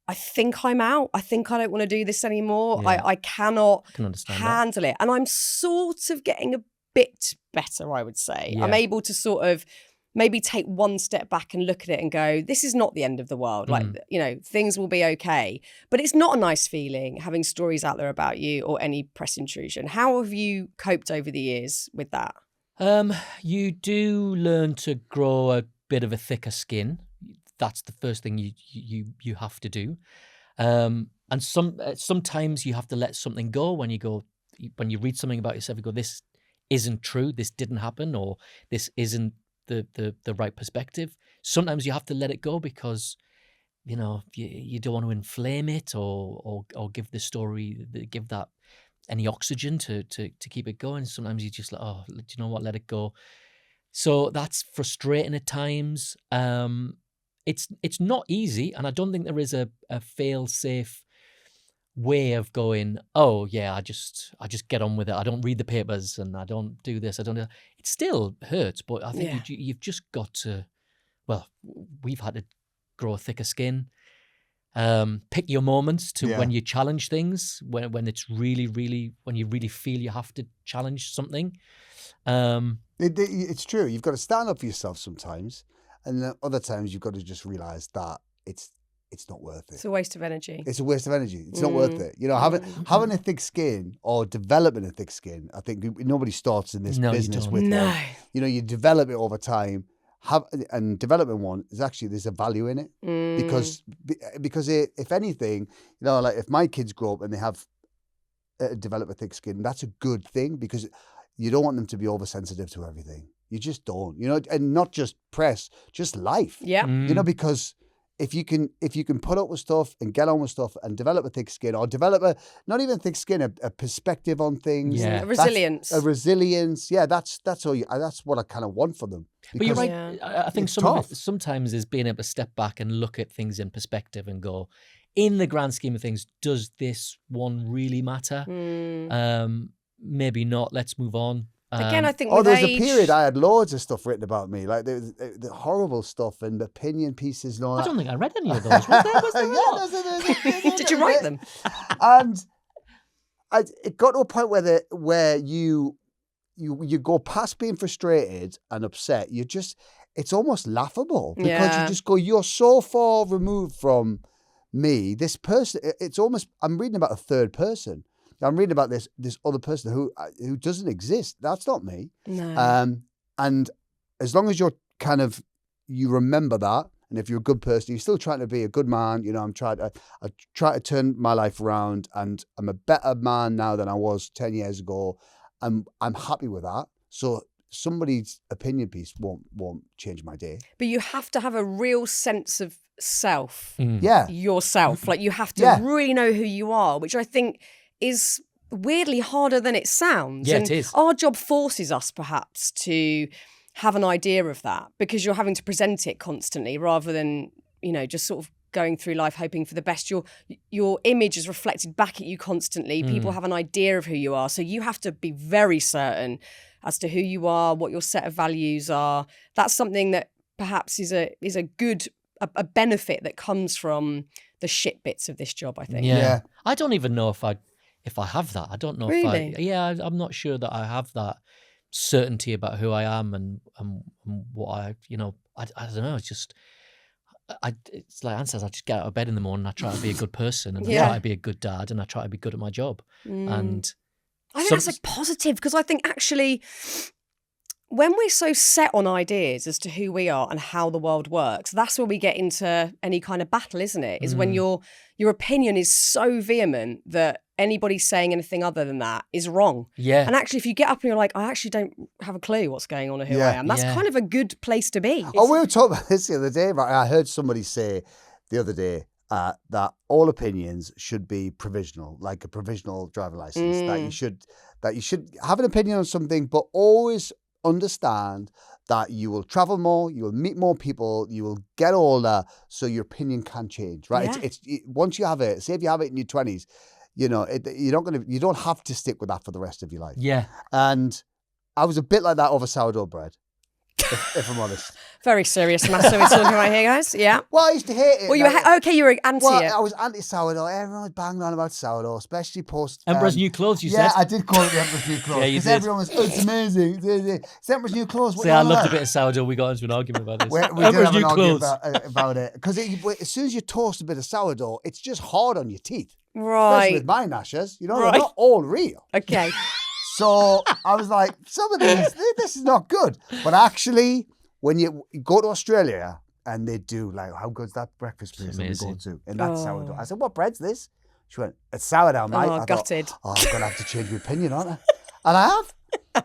[SPEAKER 1] I think I'm out. I think I don't want to do this anymore.
[SPEAKER 3] Yeah.
[SPEAKER 1] I cannot
[SPEAKER 3] handle
[SPEAKER 1] it. And I'm sort of getting a bit better, I would say. I'm able to sort of maybe take one step back and look at it and go, this is not the end of the world. Like, you know, things will be okay. But it's not a nice feeling having stories out there about you or any press intrusion. How have you coped over the years with that?
[SPEAKER 3] You do learn to grow a bit of a thicker skin. That's the first thing you have to do, and sometimes you have to let something go when you read something about yourself. You go, this isn't true. This didn't happen, or this isn't the right perspective. Sometimes you have to let it go because you know you don't want to inflame it or give the story give that any oxygen to keep it going. Sometimes you just like, oh, do you know what? Let it go. So that's frustrating at times. It's not easy, and I don't think there is a fail-safe way of going, oh yeah, I just get on with it. I don't read the papers and I don't do this. I don't do that. It still hurts, but I think you've just got to, well, we've had to grow a thicker skin. Pick your moments to when you challenge things, when it's really, really, when you really feel you have to challenge something.
[SPEAKER 2] It's true. You've got to stand up for yourself sometimes. And then other times you've got to just realise that it's not worth it.
[SPEAKER 1] It's a waste of energy.
[SPEAKER 2] It's a waste of energy. It's not worth it. You know, having a thick skin or developing a thick skin, I think nobody starts in this business with one. You know, you develop it over time. And developing one is actually, there's a value in it. Because if anything, you know, like if my kids grow up and they have develop a thick skin, that's a good thing because you don't want them to be oversensitive to everything. You just don't, you know, and not just press, just life.
[SPEAKER 1] Yeah.
[SPEAKER 2] You know, because if you can put up with stuff and get on with stuff and develop a thick skin or develop not even thick skin, a perspective on things.
[SPEAKER 1] Yeah. A resilience.
[SPEAKER 2] Yeah. That's what I kind of want for them.
[SPEAKER 3] But you're right. I think sometimes is being able to step back and look at things in perspective and go, in the grand scheme of things, does this one really matter? Maybe not. Let's move on.
[SPEAKER 1] Again, I think
[SPEAKER 2] there's a period I had loads of stuff written about me, like the horrible stuff and opinion pieces and all that.
[SPEAKER 3] I don't think I read any of those. Was there
[SPEAKER 1] Did you write them?
[SPEAKER 2] And it got to a point where you go past being frustrated and upset. It's almost laughable because you just go, you're so far removed from me. This person, it's almost, I'm reading about a third person. I'm reading about this other person who doesn't exist. That's not me.
[SPEAKER 1] No.
[SPEAKER 2] And as long as you remember that, and if you're a good person, you're still trying to be a good man. You know, I try to turn my life around, and I'm a better man now than I was 10 years ago. I'm happy with that. So somebody's opinion piece won't change my day.
[SPEAKER 1] But you have to have a real sense of self. Yourself. Like you have to really know who you are, which I think is weirdly harder than it sounds.
[SPEAKER 3] Yeah,
[SPEAKER 1] and
[SPEAKER 3] it is.
[SPEAKER 1] Our job forces us perhaps to have an idea of that because you're having to present it constantly rather than, you know, just sort of going through life hoping for the best. Your image is reflected back at you constantly. People have an idea of who you are. So you have to be very certain as to who you are, what your set of values are. That's something that perhaps is a good benefit that comes from the shit bits of this job, I think.
[SPEAKER 3] Yeah. I don't even know if I have that. I don't know
[SPEAKER 1] really?
[SPEAKER 3] I'm not sure that I have that certainty about who I am and what I don't know. It's just, it's like Anne says, I just get out of bed in the morning, I try to be a good person and I try to be a good dad and I try to be good at my job. And
[SPEAKER 1] I think that's like positive because I think actually when we're so set on ideas as to who we are and how the world works, that's where we get into any kind of battle, isn't it? Is when your opinion is so vehement that anybody saying anything other than that is wrong.
[SPEAKER 3] Yeah.
[SPEAKER 1] And actually, if you get up and you're like, I actually don't have a clue what's going on or who I am, that's kind of a good place to be.
[SPEAKER 2] Oh, we were talking about this the other day. Right? I heard somebody say the other day that all opinions should be provisional, like a provisional driver license. That you should have an opinion on something, but always understand that you will travel more, you will meet more people, you will get older, so your opinion can change, right?
[SPEAKER 1] Yeah.
[SPEAKER 2] It's once you have it, say if you have it in your 20s, you don't have to stick with that for the rest of your life.
[SPEAKER 3] Yeah.
[SPEAKER 2] And I was a bit like that over sourdough bread, if I'm honest.
[SPEAKER 1] Very serious matter we're talking about here, guys. Yeah.
[SPEAKER 2] Well, I used to hate it.
[SPEAKER 1] Well, you were you were anti it.
[SPEAKER 2] I was anti-sourdough. Everyone was banging on about sourdough, especially post...
[SPEAKER 3] Emperor's New Clothes, you said?
[SPEAKER 2] Yeah, I did call it the Emperor's New Clothes.
[SPEAKER 3] Yeah, you
[SPEAKER 2] Because
[SPEAKER 3] did.
[SPEAKER 2] everyone was, it's amazing. It's Emperor's New Clothes. What
[SPEAKER 3] See,
[SPEAKER 2] you
[SPEAKER 3] I
[SPEAKER 2] on
[SPEAKER 3] loved
[SPEAKER 2] about?
[SPEAKER 3] a bit of sourdough. We got into an argument about this.
[SPEAKER 2] We did
[SPEAKER 3] Emperor's
[SPEAKER 2] have an
[SPEAKER 3] New
[SPEAKER 2] argument
[SPEAKER 3] Clothes.
[SPEAKER 2] about it. Because as soon as you toast a bit of sourdough, it's just hard on your teeth. Especially
[SPEAKER 1] Right.
[SPEAKER 2] with my gnashers. You know,
[SPEAKER 1] Right.
[SPEAKER 2] they're not all real.
[SPEAKER 1] Okay.
[SPEAKER 2] So I was like, some of these, this is not good. But actually, when you go to Australia and they do, like, how good's that breakfast place that we go to? And that's sourdough. I said, what bread's this? She went, it's sourdough, mate. I
[SPEAKER 1] gutted.
[SPEAKER 2] thought, I'm going to have to change my opinion, aren't I? And I have.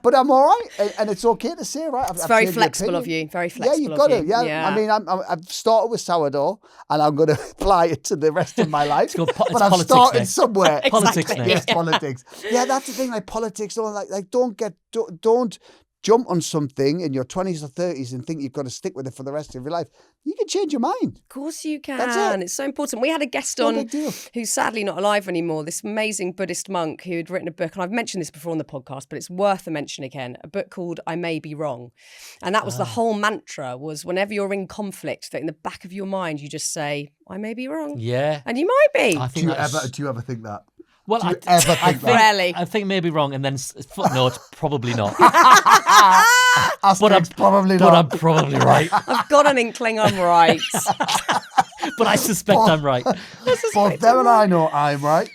[SPEAKER 2] But I'm all right. And it's okay to say, right?
[SPEAKER 1] It's very flexible of you. Very flexible.
[SPEAKER 2] Yeah, you've got
[SPEAKER 1] of
[SPEAKER 2] to.
[SPEAKER 1] you.
[SPEAKER 2] Yeah. I mean, I've started with sourdough and I'm going to apply it to the rest of my life.
[SPEAKER 3] It's
[SPEAKER 2] but I'm starting somewhere.
[SPEAKER 3] Politics
[SPEAKER 1] Exactly.
[SPEAKER 3] next.
[SPEAKER 2] Yes, politics. Yeah, that's the thing. Like politics, don't jump on something in your 20s or 30s and think you've got to stick with it for the rest of your life. You can change your mind.
[SPEAKER 1] Of course you can.
[SPEAKER 2] That's it.
[SPEAKER 1] It's so important. We had a guest
[SPEAKER 2] No
[SPEAKER 1] on
[SPEAKER 2] big deal.
[SPEAKER 1] who's sadly not alive anymore, this amazing Buddhist monk who had written a book, and I've mentioned this before on the podcast, but it's worth a mention again, a book called I May Be Wrong. And that was the whole mantra, was whenever you're in conflict, that in the back of your mind, you just say, I may be wrong.
[SPEAKER 3] Yeah.
[SPEAKER 1] And you might be.
[SPEAKER 3] I think
[SPEAKER 2] Do you ever think that?
[SPEAKER 3] Well,
[SPEAKER 2] Do you ever think that?
[SPEAKER 1] Rarely.
[SPEAKER 3] I think maybe wrong, and then footnote, probably not.
[SPEAKER 2] But I'm probably
[SPEAKER 3] But I'm
[SPEAKER 2] not.
[SPEAKER 3] probably right.
[SPEAKER 1] I've got an inkling I'm right.
[SPEAKER 3] But I suspect I'm right.
[SPEAKER 2] Both them and I know I'm right.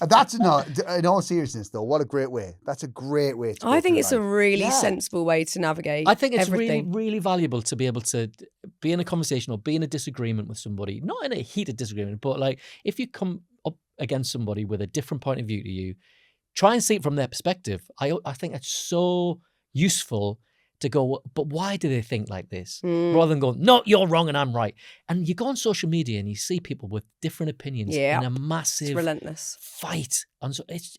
[SPEAKER 2] That's not, in all seriousness though, what a great way. That's a great way to go
[SPEAKER 1] I think
[SPEAKER 2] through
[SPEAKER 1] it's a
[SPEAKER 2] life.
[SPEAKER 1] really
[SPEAKER 2] Yeah.
[SPEAKER 1] sensible way to navigate
[SPEAKER 3] I think it's
[SPEAKER 1] everything.
[SPEAKER 3] really, really valuable to be able to be in a conversation or be in a disagreement with somebody, not in a heated disagreement, but like if you come up against somebody with a different point of view to you, try and see it from their perspective. I think it's so useful to go, but why do they think like this? Rather than going, no, you're wrong and I'm right. And you go on social media and you see people with different opinions in a massive
[SPEAKER 1] It's relentless.
[SPEAKER 3] fight. And so it's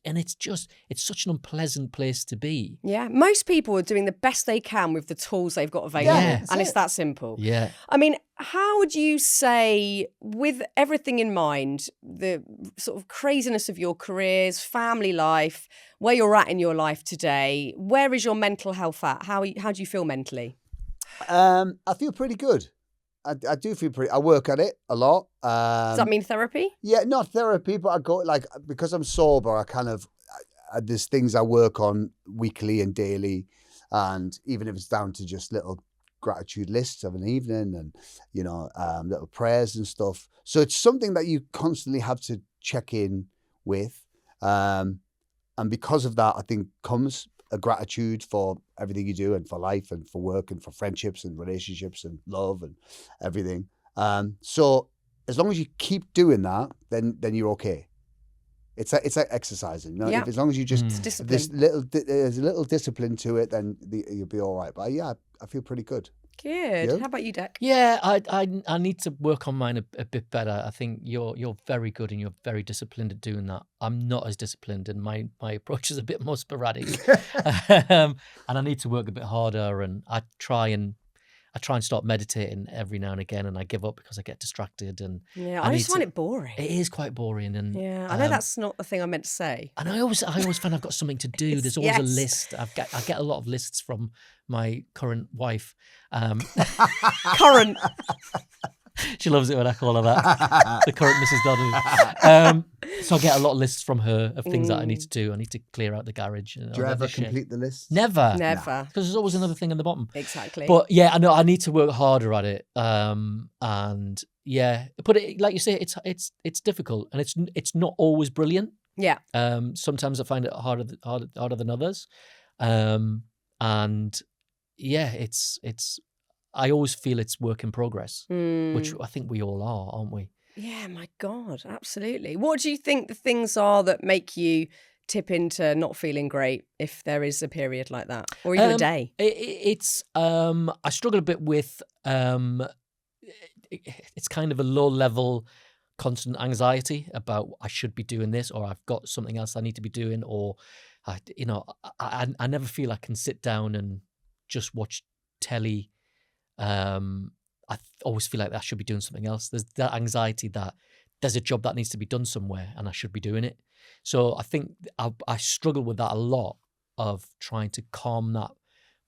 [SPEAKER 3] such an unpleasant place to be.
[SPEAKER 1] Yeah, most people are doing the best they can with the tools they've got available.
[SPEAKER 3] Yeah,
[SPEAKER 1] and it's that simple.
[SPEAKER 3] Yeah.
[SPEAKER 1] I mean, how would you say, with everything in mind, the sort of craziness of your careers, family life, where you're at in your life today, where is your mental health at? How do you feel mentally?
[SPEAKER 2] I feel pretty good. I do feel pretty. I work at it a lot.
[SPEAKER 1] Does that mean therapy?
[SPEAKER 2] Yeah, not therapy, but I go like because I'm sober. There's things I work on weekly and daily, and even if it's down to just little gratitude lists of an evening and little prayers and stuff. So it's something that you constantly have to check in with, and because of that, I think comes a gratitude for everything you do and for life and for work and for friendships and relationships and love and everything. So as long as you keep doing that, then you're okay. It's like exercising.
[SPEAKER 1] Yeah.
[SPEAKER 2] As long as you just
[SPEAKER 1] It's discipline.
[SPEAKER 2] there's a little discipline to it, then you'll be all right. But yeah, I feel pretty good.
[SPEAKER 1] Good.
[SPEAKER 2] Yeah.
[SPEAKER 1] How about you, Dec?
[SPEAKER 3] Yeah, I need to work on mine a bit better. I think you're very good and you're very disciplined at doing that. I'm not as disciplined, and my approach is a bit more sporadic. And I need to work a bit harder. And I try and start meditating every now and again, and I give up because I get distracted. And
[SPEAKER 1] Yeah,
[SPEAKER 3] I
[SPEAKER 1] I just
[SPEAKER 3] need
[SPEAKER 1] find
[SPEAKER 3] to-
[SPEAKER 1] it boring.
[SPEAKER 3] it is quite boring. And
[SPEAKER 1] Yeah, I know that's not the thing I meant to say.
[SPEAKER 3] And I always find I've got something to do. There's always a
[SPEAKER 1] Yes.
[SPEAKER 3] list. I get a lot of lists from my current wife.
[SPEAKER 1] Current.
[SPEAKER 3] She loves it when I call her that. The current Mrs. Doddy. So I get a lot of lists from her of things that I need to do. I need to clear out the garage. And
[SPEAKER 2] Do you
[SPEAKER 3] all
[SPEAKER 2] ever
[SPEAKER 3] that shit.
[SPEAKER 2] complete the list?
[SPEAKER 3] Never.
[SPEAKER 1] Never.
[SPEAKER 3] Because there's always another thing in the bottom.
[SPEAKER 1] Exactly.
[SPEAKER 3] But yeah, I know I need to work harder at it. And yeah, but like you say, it's difficult, and it's not always brilliant.
[SPEAKER 1] yeah.
[SPEAKER 3] Sometimes I find it harder than others. And And yeah, it's. I always feel it's work in progress, which I think we all are, aren't we?
[SPEAKER 1] Yeah, my God, absolutely. What do you think the things are that make you tip into not feeling great if there is a period like that, or even a day?
[SPEAKER 3] It's I struggle a bit with it's kind of a low level constant anxiety about I should be doing this, or I've got something else I need to be doing, or I never feel I can sit down and just watch telly. I always feel like I should be doing something else. There's that anxiety that there's a job that needs to be done somewhere and I should be doing it. So I think I struggle with that a lot, of trying to calm that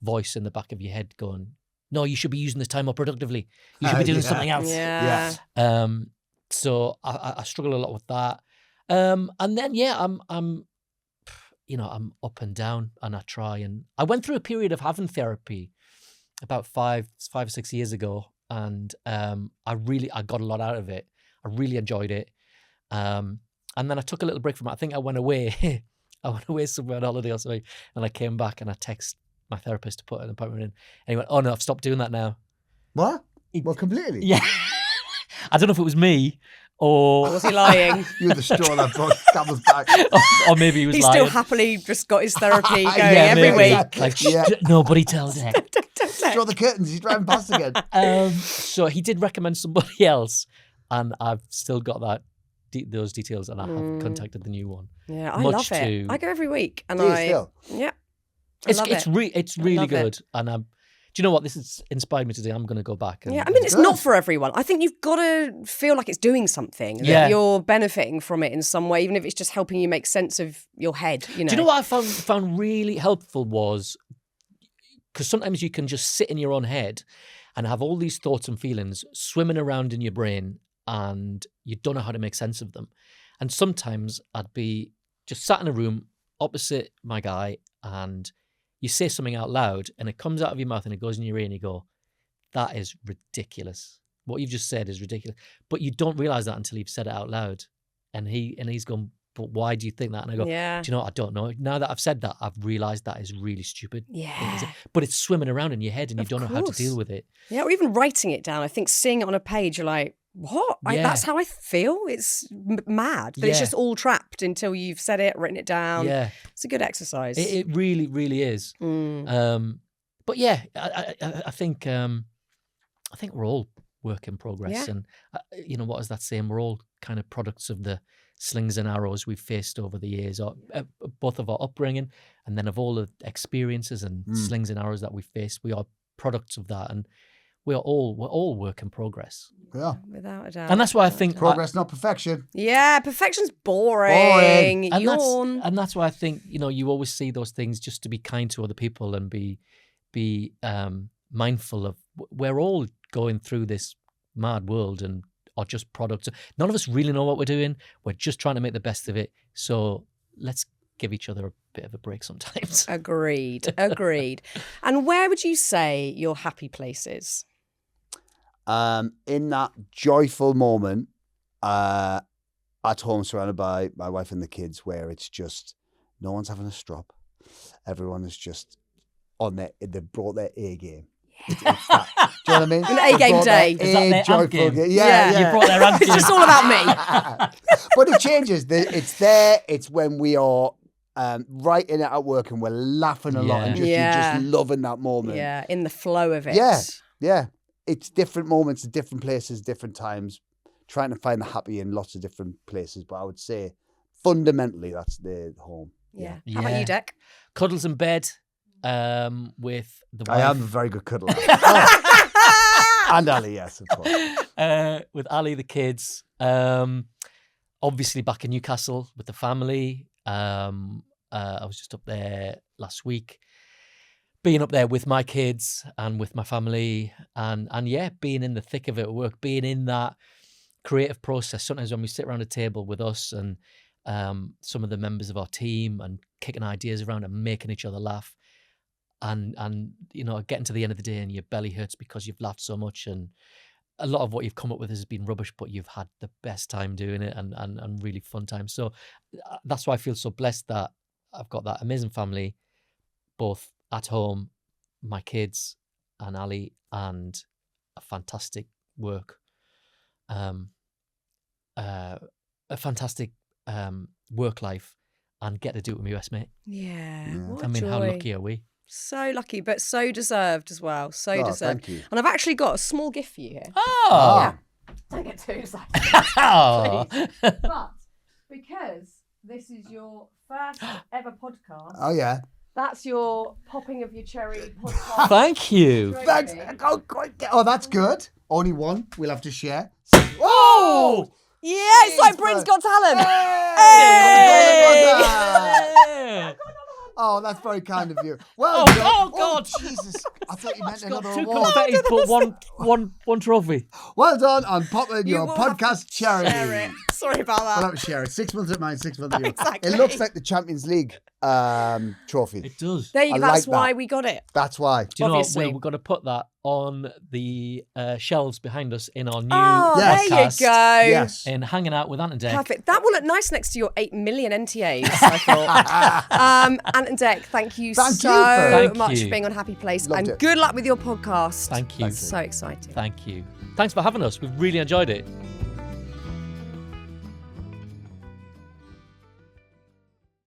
[SPEAKER 3] voice in the back of your head going, no, you should be using this time more productively. You should be doing something else.
[SPEAKER 1] Yeah.
[SPEAKER 3] So I struggle a lot with that. And then, yeah, I'm up and down, and I try. And I went through a period of having therapy about 5 or 6 years ago, and I got a lot out of it. I really enjoyed it. And then I took a little break from it. I think I went away. I went away somewhere on holiday or something, and I came back and I texted my therapist to put an appointment in. And he went, "Oh no, I've stopped doing that now."
[SPEAKER 2] What? Well, completely.
[SPEAKER 3] Yeah. I don't know if it was me or
[SPEAKER 1] Was he lying?
[SPEAKER 2] You were the straw that broke Camel's back.
[SPEAKER 3] or maybe he was
[SPEAKER 1] He's
[SPEAKER 3] lying.
[SPEAKER 1] still happily just got his therapy going
[SPEAKER 3] Yeah,
[SPEAKER 1] every
[SPEAKER 3] maybe.
[SPEAKER 1] week.
[SPEAKER 3] Like,
[SPEAKER 2] Yeah.
[SPEAKER 3] nobody tell Dec.
[SPEAKER 2] Draw the curtains. He's driving past again.
[SPEAKER 3] So he did recommend somebody else, and I've still got those details, and I have contacted the new one.
[SPEAKER 1] Yeah, I
[SPEAKER 3] Much
[SPEAKER 1] love it.
[SPEAKER 3] to-
[SPEAKER 1] I go every week, and
[SPEAKER 2] Do you still?
[SPEAKER 1] yeah,
[SPEAKER 3] It's
[SPEAKER 1] love it.
[SPEAKER 3] it's really
[SPEAKER 1] love it.
[SPEAKER 3] good, and do you know what? This has inspired me today. I'm going to go back. And,
[SPEAKER 1] Yeah, I mean, it's not for everyone. I think you've got to feel like it's doing something, that
[SPEAKER 3] Yeah.
[SPEAKER 1] you're benefiting from it in some way, even if it's just helping you make sense of your head, you know.
[SPEAKER 3] Do you know what I found really helpful was, because sometimes you can just sit in your own head and have all these thoughts and feelings swimming around in your brain, and you don't know how to make sense of them. And sometimes I'd be just sat in a room opposite my guy, and you say something out loud, and it comes out of your mouth and it goes in your ear, and you go, "That is ridiculous. What you've just said is ridiculous." But you don't realize that until you've said it out loud. And he's gone, "But why do you think that?" And I go,
[SPEAKER 1] Yeah.
[SPEAKER 3] "Do you know what? I don't know. Now that I've said that, I've realized that is really stupid."
[SPEAKER 1] Yeah.
[SPEAKER 3] But it's swimming around in your head, and you
[SPEAKER 1] Of
[SPEAKER 3] don't know how to
[SPEAKER 1] course.
[SPEAKER 3] deal with it.
[SPEAKER 1] Yeah, or even writing it down. I think seeing it on a page, you're like, what?
[SPEAKER 3] Yeah.
[SPEAKER 1] That's how I feel? It's mad that it's
[SPEAKER 3] Yeah.
[SPEAKER 1] just all trapped until you've said it, written it down.
[SPEAKER 3] Yeah,
[SPEAKER 1] It's a good exercise.
[SPEAKER 3] it really, really is. But yeah, I think we're all work in progress,
[SPEAKER 1] Yeah.
[SPEAKER 3] and what is that saying? We're all kind of products of the slings and arrows we've faced over the years, or both of our upbringing, and then of all the experiences and slings and arrows that we've faced. We are products of that, and we're all work in progress.
[SPEAKER 2] Yeah.
[SPEAKER 1] Without a doubt.
[SPEAKER 3] And that's why I think
[SPEAKER 2] Progress, not perfection.
[SPEAKER 1] Yeah, perfection's boring.
[SPEAKER 2] Boring.
[SPEAKER 3] and
[SPEAKER 1] Yawn.
[SPEAKER 3] that's why I think you always see those things just to be kind to other people and be mindful of we're all going through this mad world and are just products. None of us really know what we're doing. We're just trying to make the best of it. So let's give each other a bit of a break sometimes.
[SPEAKER 1] Agreed. And where would you say your happy place is?
[SPEAKER 2] In that joyful moment, at home, surrounded by my wife and the kids, where it's just no one's having a strop. Everyone is just on they've brought their A game. It's that. Do you know what I mean?
[SPEAKER 1] An A game day.
[SPEAKER 3] Is that their amp game?
[SPEAKER 2] Yeah.
[SPEAKER 3] You brought their amp
[SPEAKER 1] It's
[SPEAKER 3] game.
[SPEAKER 1] just all about me.
[SPEAKER 2] But it changes. It's there. It's when we are writing it at work and we're laughing a lot and you're just loving that moment.
[SPEAKER 1] Yeah, in the flow of it.
[SPEAKER 2] Yeah. It's different moments at different places, different times, trying to find the happy in lots of different places. But I would say fundamentally that's the home.
[SPEAKER 1] Yeah. How about you, Dec?
[SPEAKER 3] Cuddles in bed with the wife.
[SPEAKER 2] I am a very good cuddler. And Ali, yes, of course.
[SPEAKER 3] With Ali, the kids. Obviously back in Newcastle with the family. I was just up there last week, being up there with my kids and with my family, and yeah, being in the thick of it at work, being in that creative process. Sometimes when we sit around a table with us and some of the members of our team and kicking ideas around and making each other laugh, and getting to the end of the day and your belly hurts because you've laughed so much, and a lot of what you've come up with has been rubbish, but you've had the best time doing it and really fun time. So that's why I feel so blessed that I've got that amazing family, both at home, my kids and Ali, and a fantastic work, a fantastic work life, and get to do it with my best mate.
[SPEAKER 1] Yeah. What a
[SPEAKER 3] I mean,
[SPEAKER 1] joy.
[SPEAKER 3] how lucky are we?
[SPEAKER 1] So lucky, but so deserved as well. So
[SPEAKER 2] Oh,
[SPEAKER 1] deserved.
[SPEAKER 2] thank you.
[SPEAKER 1] And I've actually got a small gift for you here.
[SPEAKER 3] Oh,
[SPEAKER 1] Yeah. Don't get too excited.
[SPEAKER 3] oh.
[SPEAKER 1] Please. But because this is your first ever podcast,
[SPEAKER 2] Oh, yeah.
[SPEAKER 1] that's your popping of your cherry podcast.
[SPEAKER 3] Thank you.
[SPEAKER 1] trophy.
[SPEAKER 2] Thanks. Oh, that's good. Only one. We'll have to share.
[SPEAKER 3] Oh,
[SPEAKER 1] Yeah, it's like Britain's Got Talent.
[SPEAKER 2] Hey!
[SPEAKER 3] yeah.
[SPEAKER 2] Oh, that's very kind of you. Well
[SPEAKER 3] Oh,
[SPEAKER 2] done.
[SPEAKER 3] oh, God.
[SPEAKER 2] Jesus. I thought you meant
[SPEAKER 3] Got
[SPEAKER 2] another
[SPEAKER 3] 2
[SPEAKER 2] award.
[SPEAKER 3] confetti, but one trophy.
[SPEAKER 2] Well done on popping
[SPEAKER 1] You
[SPEAKER 2] your
[SPEAKER 1] will have
[SPEAKER 2] podcast
[SPEAKER 1] to
[SPEAKER 2] charity.
[SPEAKER 1] share it. Sorry about that.
[SPEAKER 2] We'll have to share it. 6 months at mine, 6 months at yours.
[SPEAKER 1] Exactly.
[SPEAKER 2] It looks like the Champions League trophy.
[SPEAKER 3] It does.
[SPEAKER 1] There you
[SPEAKER 2] I
[SPEAKER 1] go. That's
[SPEAKER 2] like
[SPEAKER 1] why
[SPEAKER 2] that.
[SPEAKER 1] we got it.
[SPEAKER 2] That's why.
[SPEAKER 3] Do you know what?
[SPEAKER 1] Obviously.
[SPEAKER 3] We're going to put that on the shelves behind us in our new
[SPEAKER 1] Oh,
[SPEAKER 2] Yes.
[SPEAKER 1] there you
[SPEAKER 3] podcast.
[SPEAKER 1] go.
[SPEAKER 2] Yes.
[SPEAKER 3] In Hanging Out with Ant and Dec.
[SPEAKER 1] Perfect. That will look nice next to your 8 million NTAs, I thought. Ant and Dec, thank you
[SPEAKER 2] Thank you
[SPEAKER 1] so
[SPEAKER 2] for-
[SPEAKER 3] Thank
[SPEAKER 1] much
[SPEAKER 3] you.
[SPEAKER 1] for being on Happy Place.
[SPEAKER 2] Loved
[SPEAKER 1] and
[SPEAKER 2] it.
[SPEAKER 1] good luck with your podcast.
[SPEAKER 3] Thank you.
[SPEAKER 1] So exciting.
[SPEAKER 3] Thank you. Thanks for having us. We've really enjoyed it.